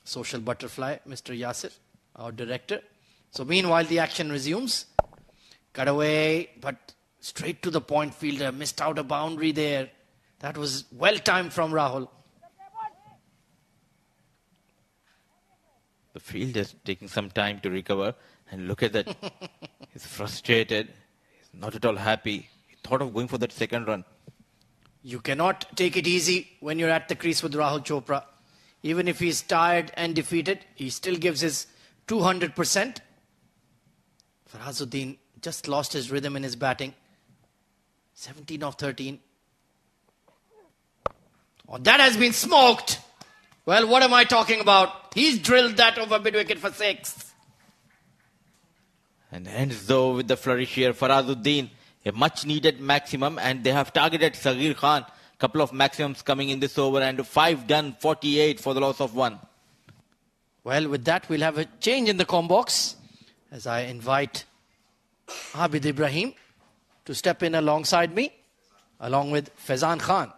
Social butterfly, Mr. Yasser, our director. So meanwhile, the action resumes. Cut away, but straight to the point. Fielder missed out a boundary there. That was well timed from Rahul. The field is taking some time to recover. And look at that. He's frustrated. He's not at all happy. He thought of going for that second run. You cannot take it easy when you're at the crease with Rahul Chopra. Even if he's tired and defeated, he still gives his 200%. Farazuddin just lost his rhythm in his batting. 17 of 13. Oh, that has been smoked. Well, what am I talking about? He's drilled that over mid-wicket for 6. And ends though with the flourish here. Farazuddin, a much needed maximum, and they have targeted Sagir Khan. Couple of maximums coming in this over, and 5 done, 48 for the loss of 1. Well, with that, we'll have a change in the com box as I invite Abid Ibrahim to step in alongside me, along with Faizan Khan.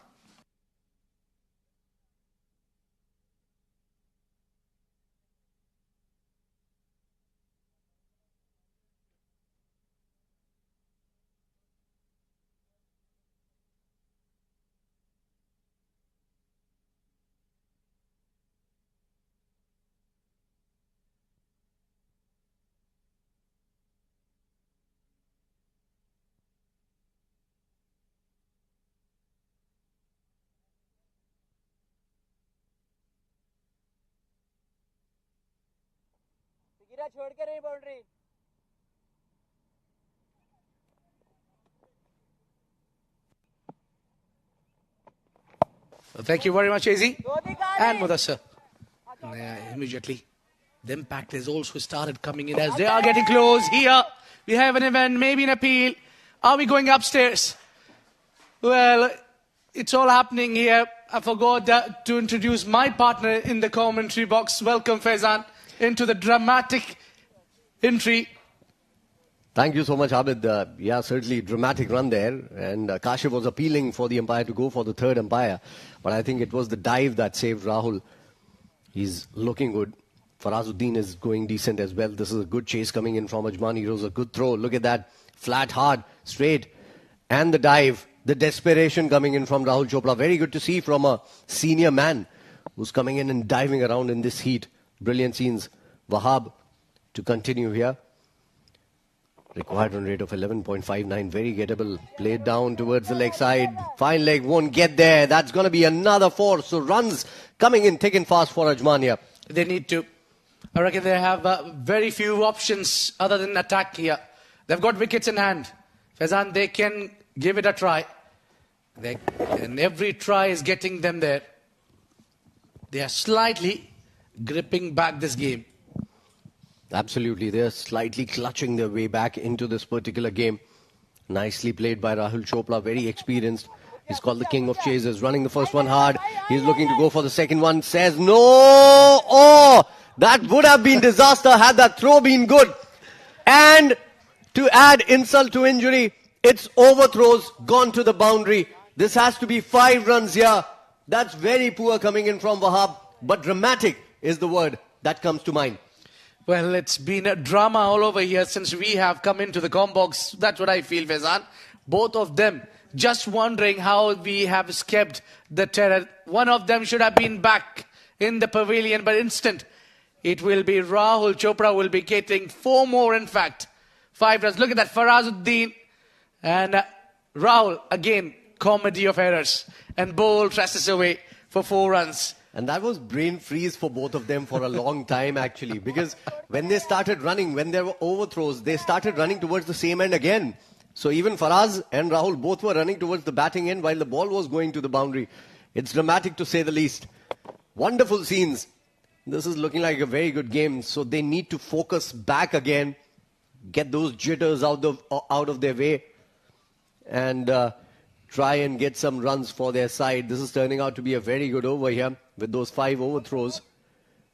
Thank you very much, AZ and Mudassar. Immediately, the impact has also started coming in as they are getting close. Here, we have an event, maybe an appeal. Are we going upstairs? Well, it's all happening here. I forgot to introduce my partner in the commentary box. Welcome, Faizan, into the dramatic entry. Thank you so much, Abid. Yeah, certainly dramatic run there. And Kashif was appealing for the umpire to go for the third umpire. But I think it was the dive that saved Rahul. He's looking good. Farazuddin is going decent as well. This is a good chase coming in from Ajman. He was a good throw. Look at that. Flat, hard, straight. And the dive. The desperation coming in from Rahul Chopra. Very good to see from a senior man who's coming in and diving around in this heat. Brilliant scenes. Wahab to continue here. Required run rate of 11.59. Very gettable. Played down towards the leg side. Fine leg won't get there. That's going to be another 4. So runs coming in thick and fast for Ajman here. They need to. I reckon they have very few options other than attack here. They've got wickets in hand. Faizan, they can give it a try. And every try is getting them there. They are slightly gripping back this game. Absolutely. They're slightly clutching their way back into this particular game. Nicely played by Rahul Chopra. Very experienced. He's called the king of chasers. Running the first one hard. He's looking to go for the second one. Says no. Oh, that would have been disaster had that throw been good. And to add insult to injury, it's overthrows gone to the boundary. This has to be 5 runs here. That's very poor coming in from Wahab. But dramatic is the word that comes to mind. Well, it's been a drama all over here since we have come into the com box. That's what I feel, Faizan. Both of them just wondering how we have escaped the terror. One of them should have been back in the pavilion, but instant. It will be Rahul Chopra will be getting 4 more, in fact. 5 runs. Look at that, Farazuddin. And Rahul, again, comedy of errors. And Bowl presses away for 4 runs. And that was brain freeze for both of them for a long time, actually. Because when they started running, when there were overthrows, they started running towards the same end again. So even Faraz and Rahul both were running towards the batting end while the ball was going to the boundary. It's dramatic to say the least. Wonderful scenes. This is looking like a very good game. So they need to focus back again. Get those jitters out of their way. And try and get some runs for their side. This is turning out to be a very good over here with those 5 overthrows.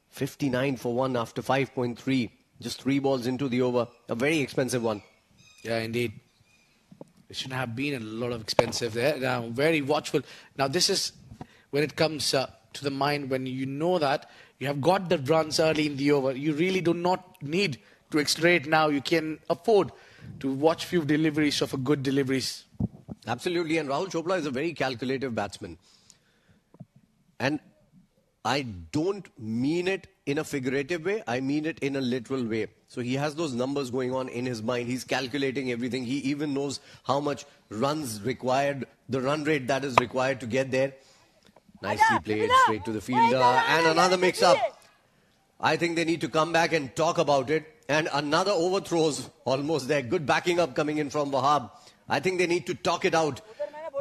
59 for 1 after 5.3. Just 3 balls into the over. A very expensive one. Yeah, indeed. It shouldn't have been a lot of expensive there. Now, very watchful. Now, this is when it comes to the mind, when you know that you have got the runs early in the over. You really do not need to accelerate now. You can afford to watch few deliveries of a good deliveries. Absolutely. And Rahul Chopra is a very calculative batsman. And I don't mean it in a figurative way. I mean it in a literal way. So he has those numbers going on in his mind. He's calculating everything. He even knows how much runs required the run rate that is required to get there. Nicely played straight to the fielder. And another mix-up. I think they need to come back and talk about it. And another overthrows almost there. Good backing up coming in from Wahab. I think they need to talk it out.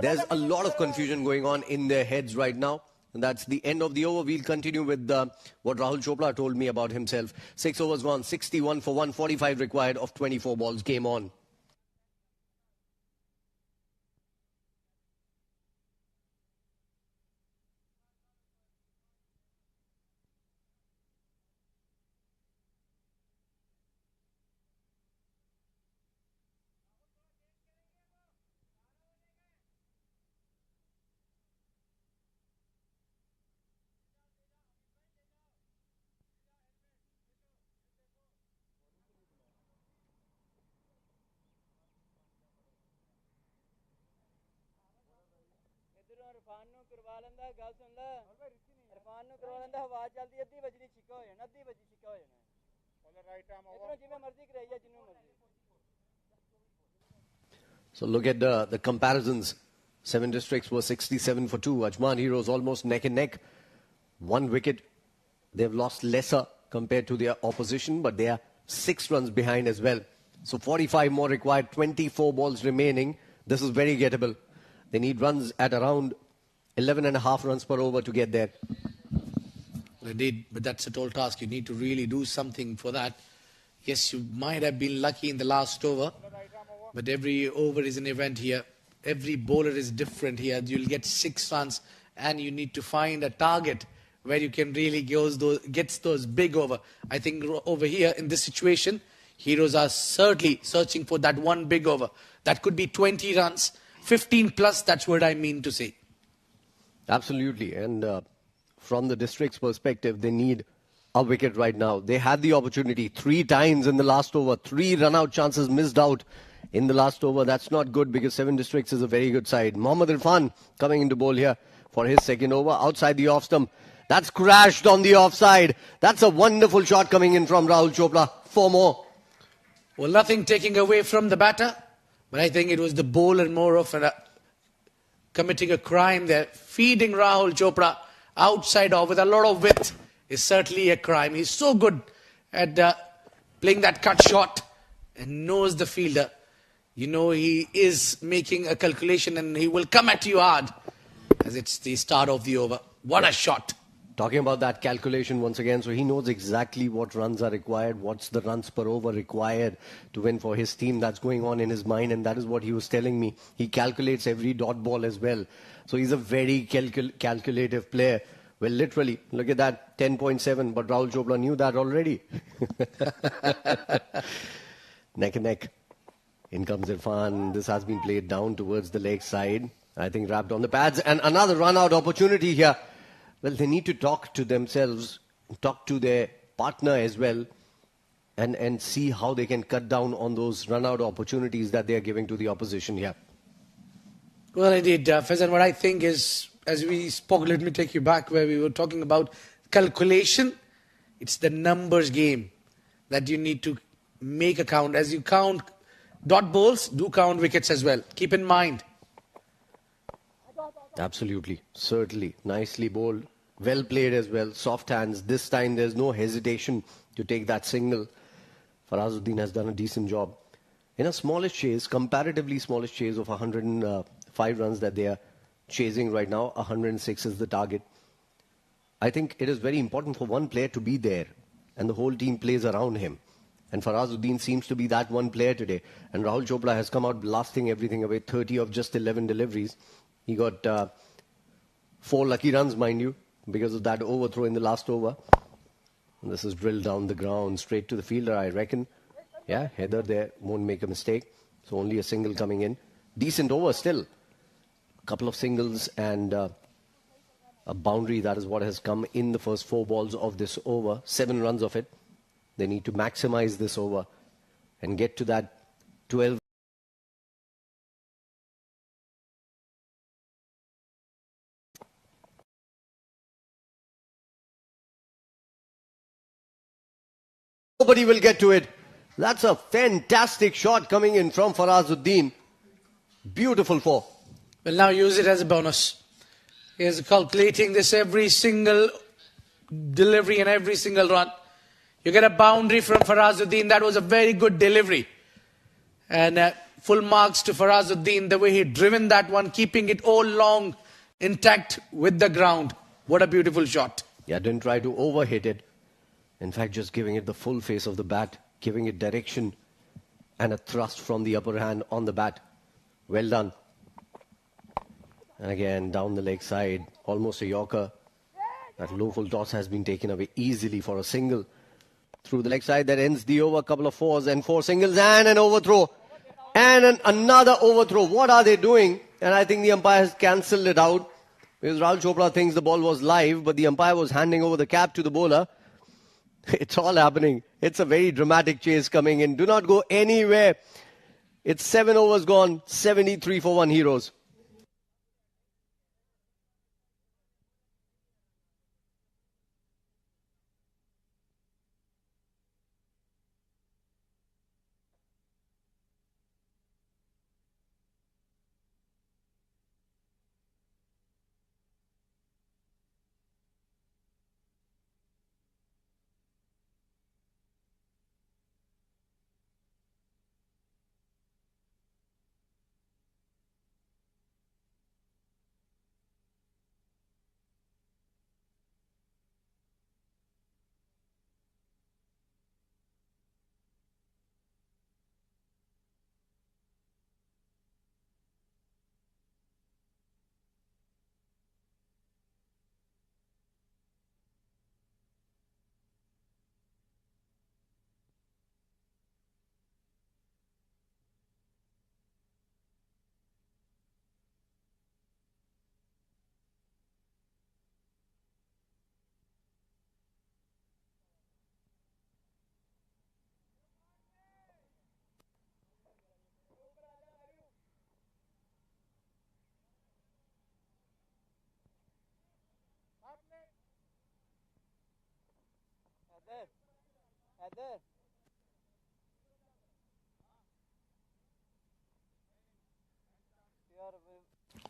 There's a lot of confusion going on in their heads right now. And that's the end of the over. We'll continue with what Rahul Chopra told me about himself. 6 overs gone, 61 for 145 required of 24 balls. Game on. So look at the comparisons. 7 districts were 67 for 2. Ajman Heroes almost neck and neck. 1 wicket. They've lost lesser compared to their opposition, but they are 6 runs behind as well. So 45 more required, 24 balls remaining. This is very gettable. They need runs at around 11.5 runs per over to get there. Indeed, but that's a tall task. You need to really do something for that. Yes, you might have been lucky in the last over, but every over is an event here. Every bowler is different here. You'll get 6 runs, and you need to find a target where you can really get those big over. I think over here in this situation, Heroes are certainly searching for that one big over. That could be 20 runs, 15 plus, that's what I mean to say. Absolutely, and from the district's perspective, they need a wicket right now. They had the opportunity 3 times in the last over, 3 run-out chances missed out in the last over. That's not good because 7 districts is a very good side. Mohammad Irfan coming into bowl here for his second over outside the off stump. That's crashed on the offside. That's a wonderful shot coming in from Rahul Chopra. 4 more. Well, nothing taking away from the batter, but I think it was the bowler more of committing a crime there. Feeding Rahul Chopra outside off with a lot of width is certainly a crime. He's so good at playing that cut shot and knows the fielder. You know he is making a calculation and he will come at you hard as it's the start of the over. What a shot. Talking about that calculation once again, so he knows exactly what runs are required, what's the runs per over required to win for his team. That's going on in his mind, and that is what he was telling me. He calculates every dot ball as well. So he's a very calculative player. Well, literally, look at that, 10.7, but Rahul Chopra knew that already. Neck and neck. In comes Irfan. This has been played down towards the leg side. I think wrapped on the pads. And another run-out opportunity here. Well, they need to talk to themselves, talk to their partner as well, and see how they can cut down on those run-out opportunities that they are giving to the opposition here. Well, indeed, Faizan, what I think is, as we spoke, let me take you back where we were talking about calculation. It's the numbers game that you need to make a count. As you count dot balls, do count wickets as well. Keep in mind. Absolutely, certainly. Nicely bowled. Well played as well. Soft hands. This time there's no hesitation to take that single. Farazuddin has done a decent job. In a smallish chase, comparatively smallish chase of 105 runs that they are chasing right now, 106 is the target. I think it is very important for one player to be there and the whole team plays around him. And Farazuddin seems to be that one player today. And Rahul Chopra has come out blasting everything away, 30 of just 11 deliveries. He got 4 lucky runs, mind you, because of that overthrow in the last over. And this is drilled down the ground, straight to the fielder, I reckon. Yeah, Heather there won't make a mistake. So only a single coming in. Decent over still. A couple of singles and a boundary. That is what has come in the first 4 balls of this over. 7 runs of it. They need to maximize this over and get to that 12. Nobody will get to it. That's a fantastic shot coming in from Farazuddin. Beautiful 4. Well, now use it as a bonus. He is calculating this every single delivery and every single run. You get a boundary from Farazuddin. That was a very good delivery. And full marks to Farazuddin, the way he driven that one, keeping it all long, intact with the ground. What a beautiful shot. Yeah, didn't try to overhit it. In fact, just giving it the full face of the bat, giving it direction and a thrust from the upper hand on the bat. Well done. And again, down the leg side, almost a yorker. That low full toss has been taken away easily for a single. Through the leg side, that ends the over. Couple of fours and four singles and an overthrow. And another overthrow. What are they doing? And I think the umpire has cancelled it out. Because Rahul Chopra thinks the ball was live, but the umpire was handing over the cap to the bowler. It's all happening. It's a very dramatic chase coming in. Do not go anywhere. It's 7 overs gone, 73 for 1 Heroes.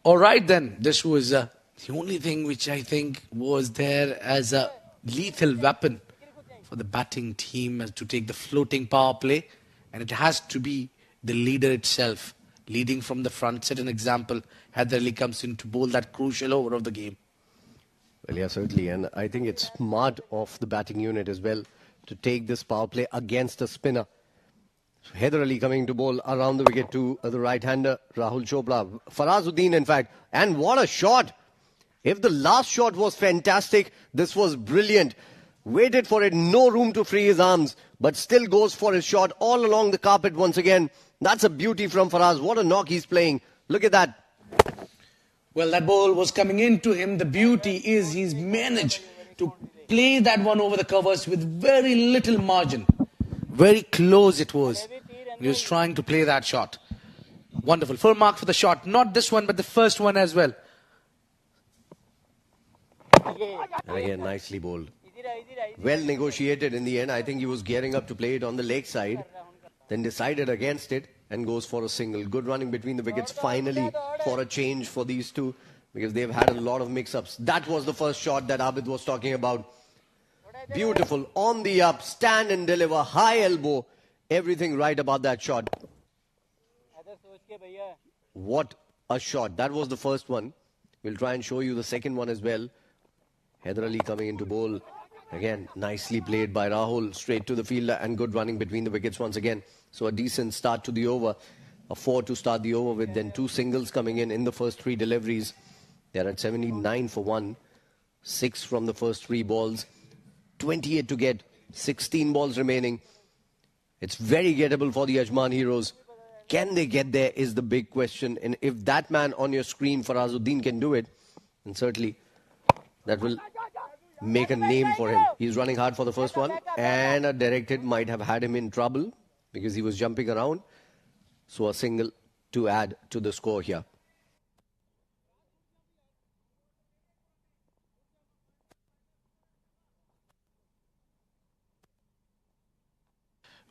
All right then, this was the only thing which I think was there as a lethal weapon for the batting team to take the floating power play. And it has to be the leader itself, leading from the front. Set an example. Heather Ali comes in to bowl that crucial over of the game. Well, yeah, certainly. And I think it's smart of the batting unit as well to take this power play against a spinner. So Heather Ali coming to bowl around the wicket to the right-hander, Rahul Chopra. Farazuddin, in fact. And what a shot! If the last shot was fantastic, this was brilliant. Waited for it, no room to free his arms, but still goes for his shot all along the carpet once again. That's a beauty from Faraz. What a knock he's playing. Look at that. Well, that ball was coming into him. The beauty is he's managed to play that one over the covers with very little margin. Very close it was. He was trying to play that shot. Wonderful. Full mark for the shot. Not this one, but the first one as well. And again, nicely bowled. Well negotiated in the end. I think he was gearing up to play it on the leg side. Then decided against it and goes for a single. Good running between the wickets finally for a change for these two. Because they've had a lot of mix-ups. That was the first shot that Abid was talking about. Beautiful. On the up. Stand and deliver. High elbow. Everything right about that shot. What a shot. That was the first one. We'll try and show you the second one as well. Heather Ali coming into bowl. Again, nicely played by Rahul. Straight to the fielder and good running between the wickets once again. So a decent start to the over. A 4 to start the over with. Then 2 singles coming in the first 3 deliveries. They're at 79 for 1. 6 from the first 3 balls. 28 to get. 16 balls remaining. It's very gettable for the Ajman Heroes. Can they get there is the big question. And if that man on your screen, Farazuddin, can do it, then certainly that will make a name for him. He's running hard for the first one. And a direct hit might have had him in trouble because he was jumping around. So a single to add to the score here.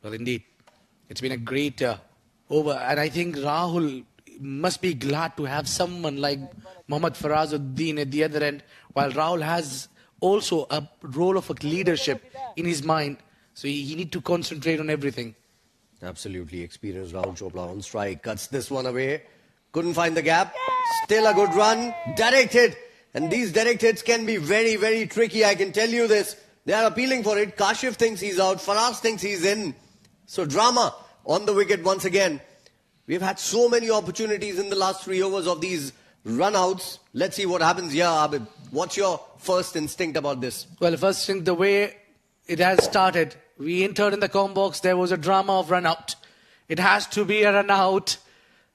Well, indeed. It's been a great over. And I think Rahul must be glad to have someone like Mohammad Farazuddin at the other end, while Rahul has also a role of a leadership in his mind. So he need to concentrate on everything. Absolutely experienced Rahul Chopra on strike. Cuts this one away. Couldn't find the gap. Still a good run. Direct hit. And these direct hits can be very, very tricky. I can tell you this. They are appealing for it. Kashif thinks he's out. Faraz thinks he's in. So drama on the wicket once again. We've had so many opportunities in the last 3 overs of these run-outs. Let's see what happens here, Abid. What's your first instinct about this? Well, first thing, the way it has started, we entered in the com box, there was a drama of run-out. It has to be a run-out.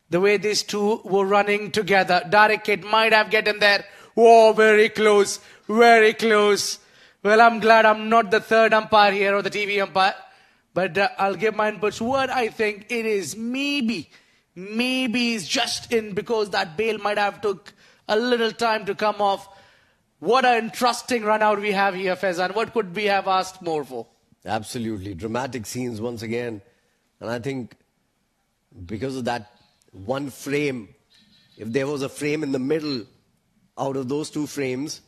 The way these two were running together, direct hit might have get him there. Oh, very close, very close. Well, I'm glad I'm not the third umpire here or the TV umpire. But I'll give my inputs. What I think it is, maybe is just in because that bail might have took a little time to come off. What an interesting run out we have here, Faizan. What could we have asked more for? Absolutely. Dramatic scenes once again. And I think because of that one frame, if there was a frame in the middle out of those 2 frames,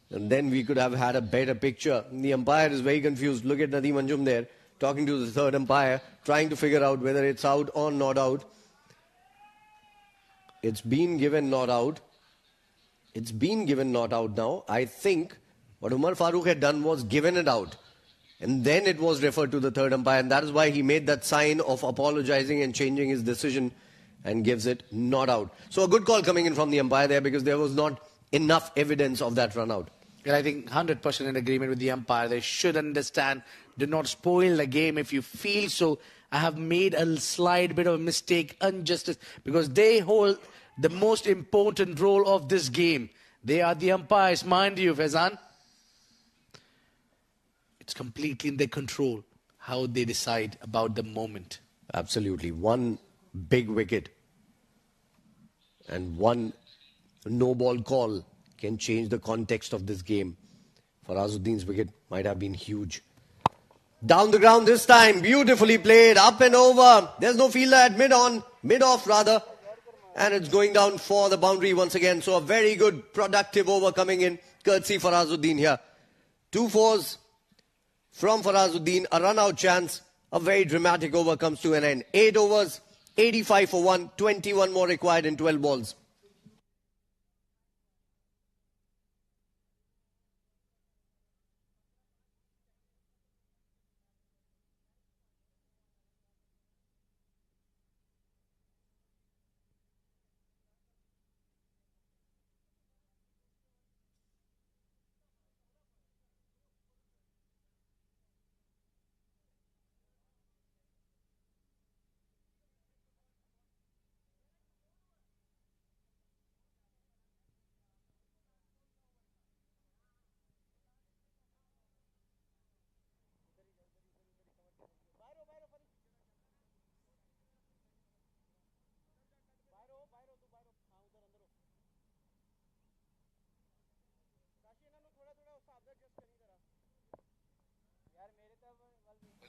and then we could have had a better picture. The umpire is very confused. Look at Nadeem Anjum there, talking to the third umpire, trying to figure out whether it's out or not out. It's been given not out. It's been given not out now. I think what Umar Farooq had done was given it out. And then it was referred to the third umpire. And that is why he made that sign of apologizing and changing his decision and gives it not out. So a good call coming in from the umpire there because there was not enough evidence of that run out. And I think 100% in agreement with the umpire. They should understand. Do not spoil the game if you feel so. I have made a slight bit of a mistake, injustice, because they hold the most important role of this game. They are the umpires, mind you, Faizan. It's completely in their control how they decide about the moment. Absolutely. One big wicket and one no ball call can change the context of this game. Farazuddin's wicket might have been huge. Down the ground this time, beautifully played, up and over. There's no fielder at mid-off rather. And it's going down for the boundary once again. So a very good, productive over coming in, courtesy Farazuddin here. 2 fours from Farazuddin, a run-out chance. A very dramatic over comes to an end. 8 overs, 85 for 1, 21 more required in 12 balls.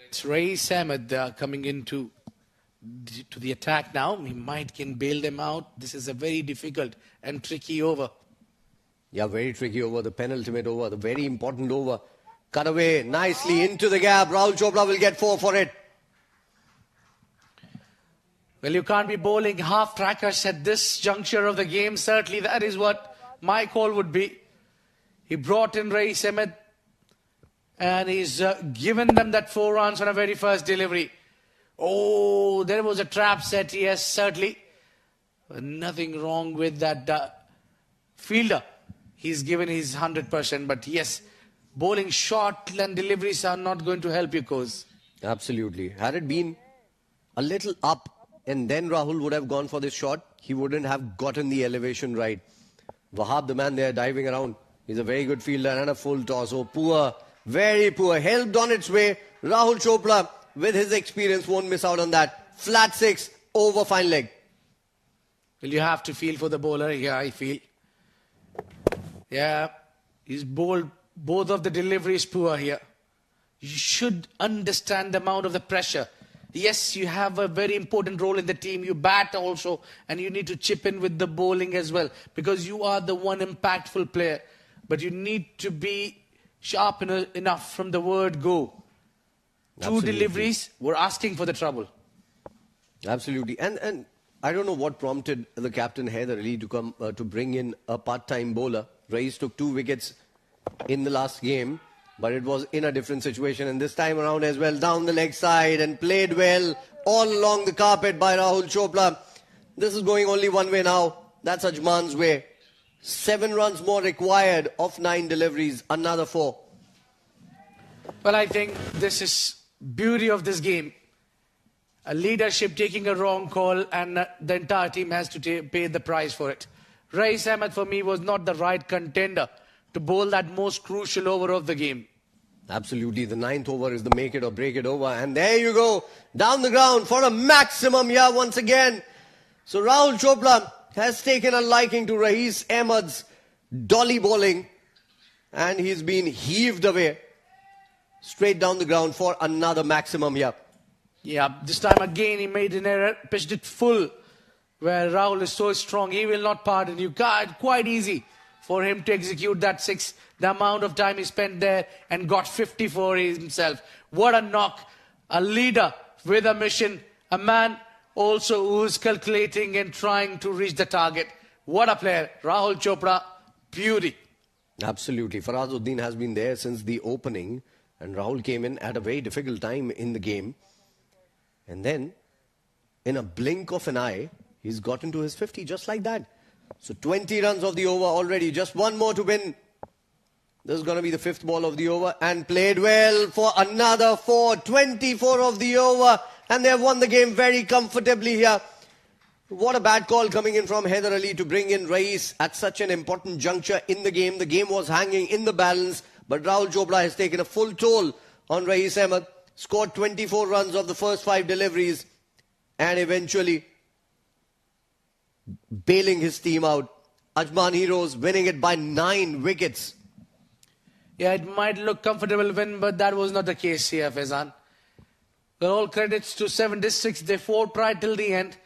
It's Rais Ahmed coming into to the attack now. He might can bail them out. This is a very difficult and tricky over. Yeah, very tricky over, the penultimate over, the very important over. Cut away nicely into the gap. Rahul Chopra will get 4 for it. Well, you can't be bowling half trackers at this juncture of the game. Certainly, that is what my call would be. He brought in Rais Ahmed and he's given them that 4 runs on a very first delivery. Oh, there was a trap set, yes, certainly. Nothing wrong with that fielder. He's given his 100%, but yes, bowling short and deliveries are not going to help you, Coz. Absolutely. Had it been a little up and then Rahul would have gone for this shot, he wouldn't have gotten the elevation right. Wahab, the man there diving around, he's a very good fielder and a full toss. Oh, poor, very poor. Helped on its way. Rahul Chopra, with his experience, won't miss out on that. Flat 6 over fine leg. Well, you have to feel for the bowler here, I feel. Yeah, he's bowled both of the deliveries poor here. You should understand the amount of the pressure. Yes, you have a very important role in the team. You bat also, and you need to chip in with the bowling as well, because you are the one impactful player. But you need to be sharp enough from the word go. Absolutely. 2 deliveries were asking for the trouble. Absolutely. And I don't know what prompted the captain Haider Ali to come to bring in a part-time bowler. Rais took 2 wickets in the last game, but it was in a different situation. And this time around as well, down the leg side and played well all along the carpet by Rahul Chopra. This is going only one way now. That's Ajman's way. 7 runs more required of 9 deliveries, another 4. Well, I think this is beauty of this game. A leadership taking a wrong call, and the entire team has to pay the price for it. Rais Ahmed, for me, was not the right contender to bowl that most crucial over of the game. Absolutely. The 9th over is the make it or break it over. And there you go. Down the ground for a maximum here once again. So Rahul Chopra has taken a liking to Rais Ahmed's dolly bowling. And he's been heaved away straight down the ground for another maximum here. Yeah, this time again he made an error, pitched it full, where Rahul is so strong, he will not pardon you. Quite easy for him to execute that 6, the amount of time he spent there, and got 50 for himself. What a knock. A leader with a mission, a man also who's calculating and trying to reach the target. What a player. Rahul Chopra, beauty. Absolutely. Farazuddin has been there since the opening, and Rahul came in at a very difficult time in the game. And then, in a blink of an eye, he's got into his 50 just like that. So 20 runs of the over already. Just one more to win. This is going to be the 5th ball of the over. And played well for another 4. 24 of the over. And they've won the game very comfortably here. What a bad call coming in from Haider Ali to bring in Rais at such an important juncture in the game. The game was hanging in the balance. But Rahul Chopra has taken a full toll on Rais Ahmed. Scored 24 runs of the first 5 deliveries. And eventually bailing his team out. Ajman Heroes winning it by 9 wickets. Yeah, it might look comfortable win, but that was not the case here, Faizan. Well, all credits to 7 districts. They fought right till the end.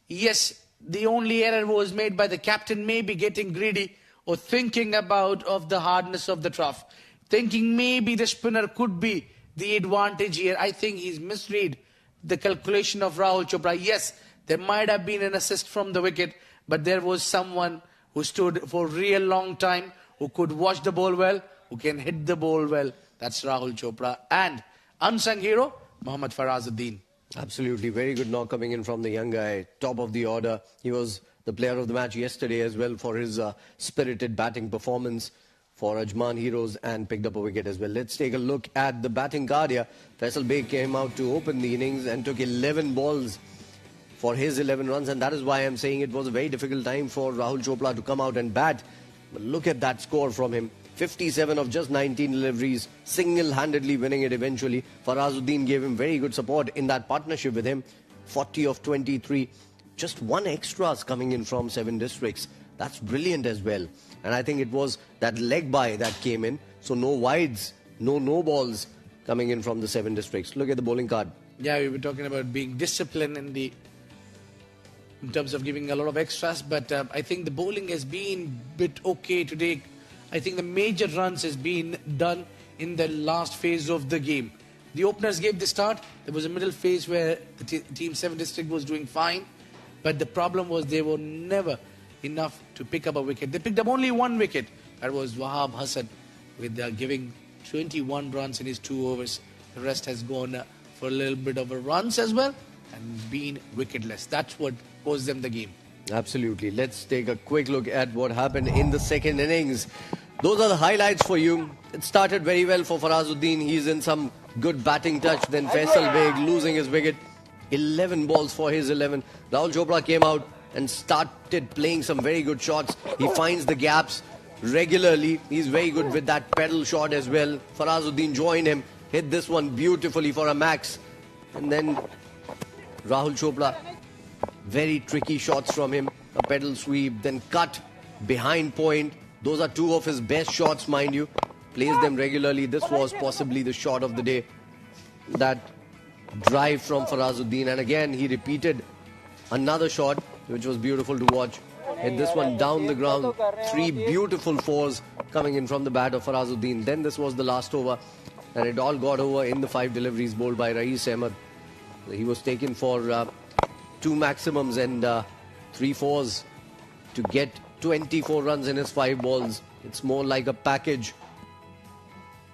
Yes, the only error was made by the captain, maybe getting greedy or thinking about of the hardness of the trough. Thinking maybe the spinner could be the advantage here. I think he's misread the calculation of Rahul Chopra. Yes, there might have been an assist from the wicket, but there was someone who stood for a real long time, who could watch the ball well, who can hit the ball well. That's Rahul Chopra. And unsung hero, Mohammad Farazuddin. Absolutely. Very good knock coming in from the young guy. Top of the order. He was the player of the match yesterday as well for his spirited batting performance for Ajman Heroes, and picked up a wicket as well. Let's take a look at the batting card here. Faisal Beg came out to open the innings and took 11 balls for his 11 runs, and that is why I'm saying it was a very difficult time for Rahul Chopra to come out and bat. But look at that score from him. 57 of just 19 deliveries, single-handedly winning it eventually. Farazuddin gave him very good support in that partnership with him. 40 of 23. Just 1 extras coming in from 7 districts. That's brilliant as well. And I think it was that leg by that came in. So no wides, no balls coming in from the 7 districts. Look at the bowling card. Yeah, we were talking about being disciplined in terms of giving a lot of extras. But I think the bowling has been a bit okay today. I think the major runs has been done in the last phase of the game. The openers gave the start. There was a middle phase where the team 7 district was doing fine. But the problem was they were never enough to pick up a wicket. They picked up only 1 wicket. That was Wahab Hassan with giving 21 runs in his 2 overs. The rest has gone for a little bit of a runs as well and been wicketless. That's what caused them the game. Absolutely. Let's take a quick look at what happened in the second innings. Those are the highlights for you. It started very well for Farazuddin. He's in some good batting touch. Then Faisal Beg losing his wicket. 11 balls for his 11. Rahul Chopra came out and started playing some very good shots. He finds the gaps regularly. He's very good with that pedal shot as well. Farazuddin joined him, hit this one beautifully for a max. And then Rahul Chopra, very tricky shots from him. A pedal sweep, then cut behind point. Those are 2 of his best shots, mind you. Plays them regularly. This was possibly the shot of the day that drive from Farazuddin, and again he repeated another shot which was beautiful to watch. Hit this one down the ground. 3 beautiful fours coming in from the bat of Farazuddin. Then this was the last over, and it all got over in the 5 deliveries bowled by Rais Ahmed. He was taken for 2 maximums and 3 fours to get 24 runs in his 5 balls. It's more like a package.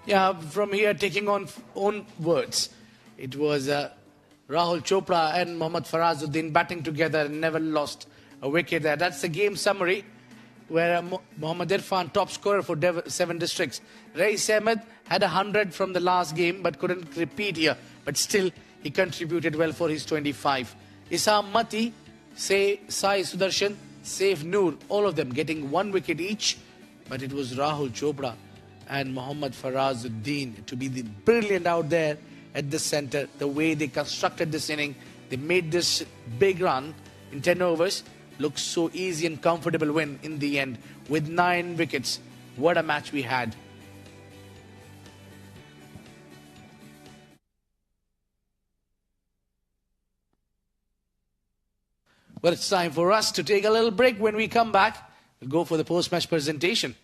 Yeah, from here, taking on own words, it was Rahul Chopra and Mohammad Farazuddin batting together and never lost a wicket there. That's the game summary, where Mohammad Irfan, top scorer for 7 districts. Rais Ahmed had 100 from the last game but couldn't repeat here. But still, he contributed well for his 25. Isam Mati, Sai Sudarshan, Saif Noor, all of them getting 1 wicket each. But it was Rahul Chopra and Mohammad Farazuddin to be the brilliant out there at the centre. The way they constructed this inning, they made this big run in 10 overs. Looks so easy and comfortable win in the end with 9 wickets. What a match we had. Well, it's time for us to take a little break. When we come back, we'll go for the post-match presentation.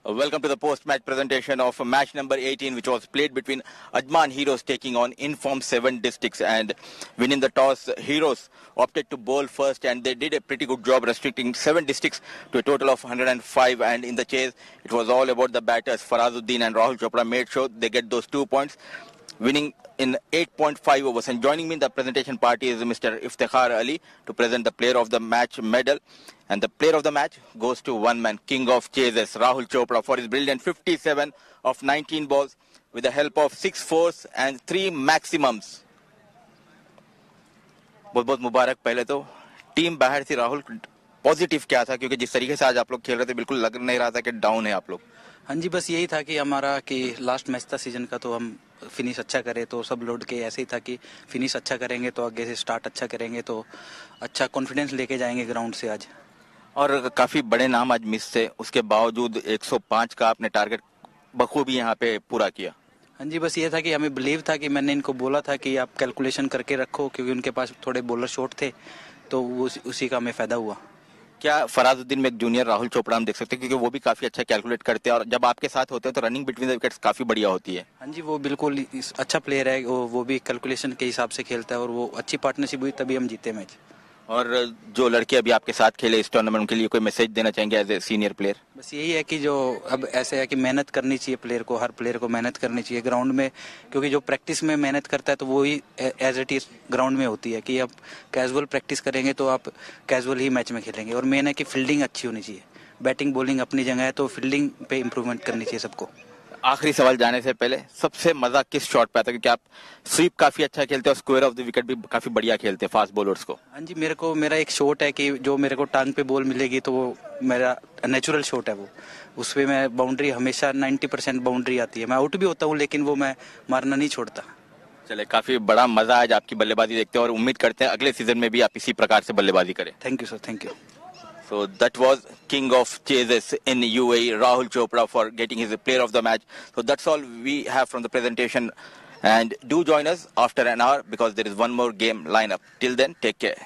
Welcome to the post-match presentation of match number 18, which was played between Ajman Heroes taking on informed 7 districts, and winning the toss. Heroes opted to bowl first, and they did a pretty good job restricting 7 districts to a total of 105, and in the chase it was all about the batters. Farazuddin and Rahul Chopra made sure they get those 2 points, winning in 8.5 overs. And joining me in the presentation party is Mr. Iftikhar Ali to present the player of the match medal. And the player of the match goes to one man, king of chases, Rahul Chopra, for his brilliant 57 of 19 balls with the help of 6 fours and 3 maximums. बहुत बहुत मुबारक. पहले तो team बाहर थी. Rahul, positive क्या था, क्योंकि जिस तरीके से आज आप लोग खेल रहे थे बिल्कुल लग नहीं रहा था कि डाउन है आप लोग. हाँ जी, बस यही था कि हमारा कि लास्ट मैच था सीजन का, तो हम फिनिश अच्छा करें, तो सब लोड के ऐसे ही था कि फिनिश अच्छा करेंगे तो आगे से स्टार्ट अच्छा करेंगे तो अच्छा कॉन्फिडेंस लेके जाएंगे ग्राउंड से आज. और काफी बड़े नाम आज मिस थे, उसके बावजूद 105 का आपने टारगेट बखूबी यहाँ पे पूरा किया. हाँ जी, बस ये था कि हमें बिलीव था कि मैंने इनको बोला था कि आप कैलकुलेशन करके रखो, क्योंकि उनके पास थोड़े बॉलर शॉर्ट थे, तो उसी का हमें फायदा हुआ. क्या फराजुद्दीन में एक जूनियर राहुल चोपड़ा हम देख सकते हैं, क्योंकि वो भी काफी अच्छा कैलकुलेट करते हैं और जब आपके साथ होते हैं तो रनिंग बिटवीन द विकेट्स काफी बढ़िया होती है. हाँ जी, वो बिल्कुल अच्छा प्लेयर है, वो भी कैलकुलेशन के हिसाब से खेलता है और वो अच्छी पार्टनरशिप हुई तभी हम जीते मैच. और जो लड़के अभी आपके साथ खेले इस टूर्नामेंट के लिए कोई मैसेज देना चाहेंगे एज ए सीनियर प्लेयर? बस यही है कि जो अब ऐसे है कि मेहनत करनी चाहिए प्लेयर को, हर प्लेयर को मेहनत करनी चाहिए ग्राउंड में, क्योंकि जो प्रैक्टिस में मेहनत करता है तो वो ही एज इट इज ग्राउंड में होती है कि आप कैजुअल प्रैक्टिस करेंगे तो आप कैजुअल ही मैच में खेलेंगे. और मेन है कि फील्डिंग अच्छी होनी चाहिए. बैटिंग बॉलिंग अपनी जगह है, तो फील्डिंग पे इम्प्रूवमेंट करनी चाहिए सबको. आखिरी सवाल जाने से पहले, सबसे मजा किस शॉट पे आता है, क्योंकि आप स्वीप काफी अच्छा खेलते हैं और स्क्वायर ऑफ द विकेट भी काफी बढ़िया खेलते हैं फास्ट बॉलर्स को? हाँ जी, मेरा एक शॉट है कि जो मेरे को टांग पे बॉल मिलेगी तो वो मेरा नेचुरल शॉट है, वो उसपे मैं बाउंड्री हमेशा 90% बाउंड्री आती है. मैं आउट भी होता हूँ लेकिन वो मैं मारना नहीं छोड़ता. चले, काफी बड़ा मजा आज आपकी बल्लेबाजी देखते हैं और उम्मीद करते हैं अगले सीजन में भी आप इसी प्रकार से बल्लेबाजी करें. Thank you sir, thank you. So that was king of chases in UAE, Rahul Chopra, for getting his player of the match. So that's all we have from the presentation. And do join us after an hour because there is one more game lineup. Till then, take care.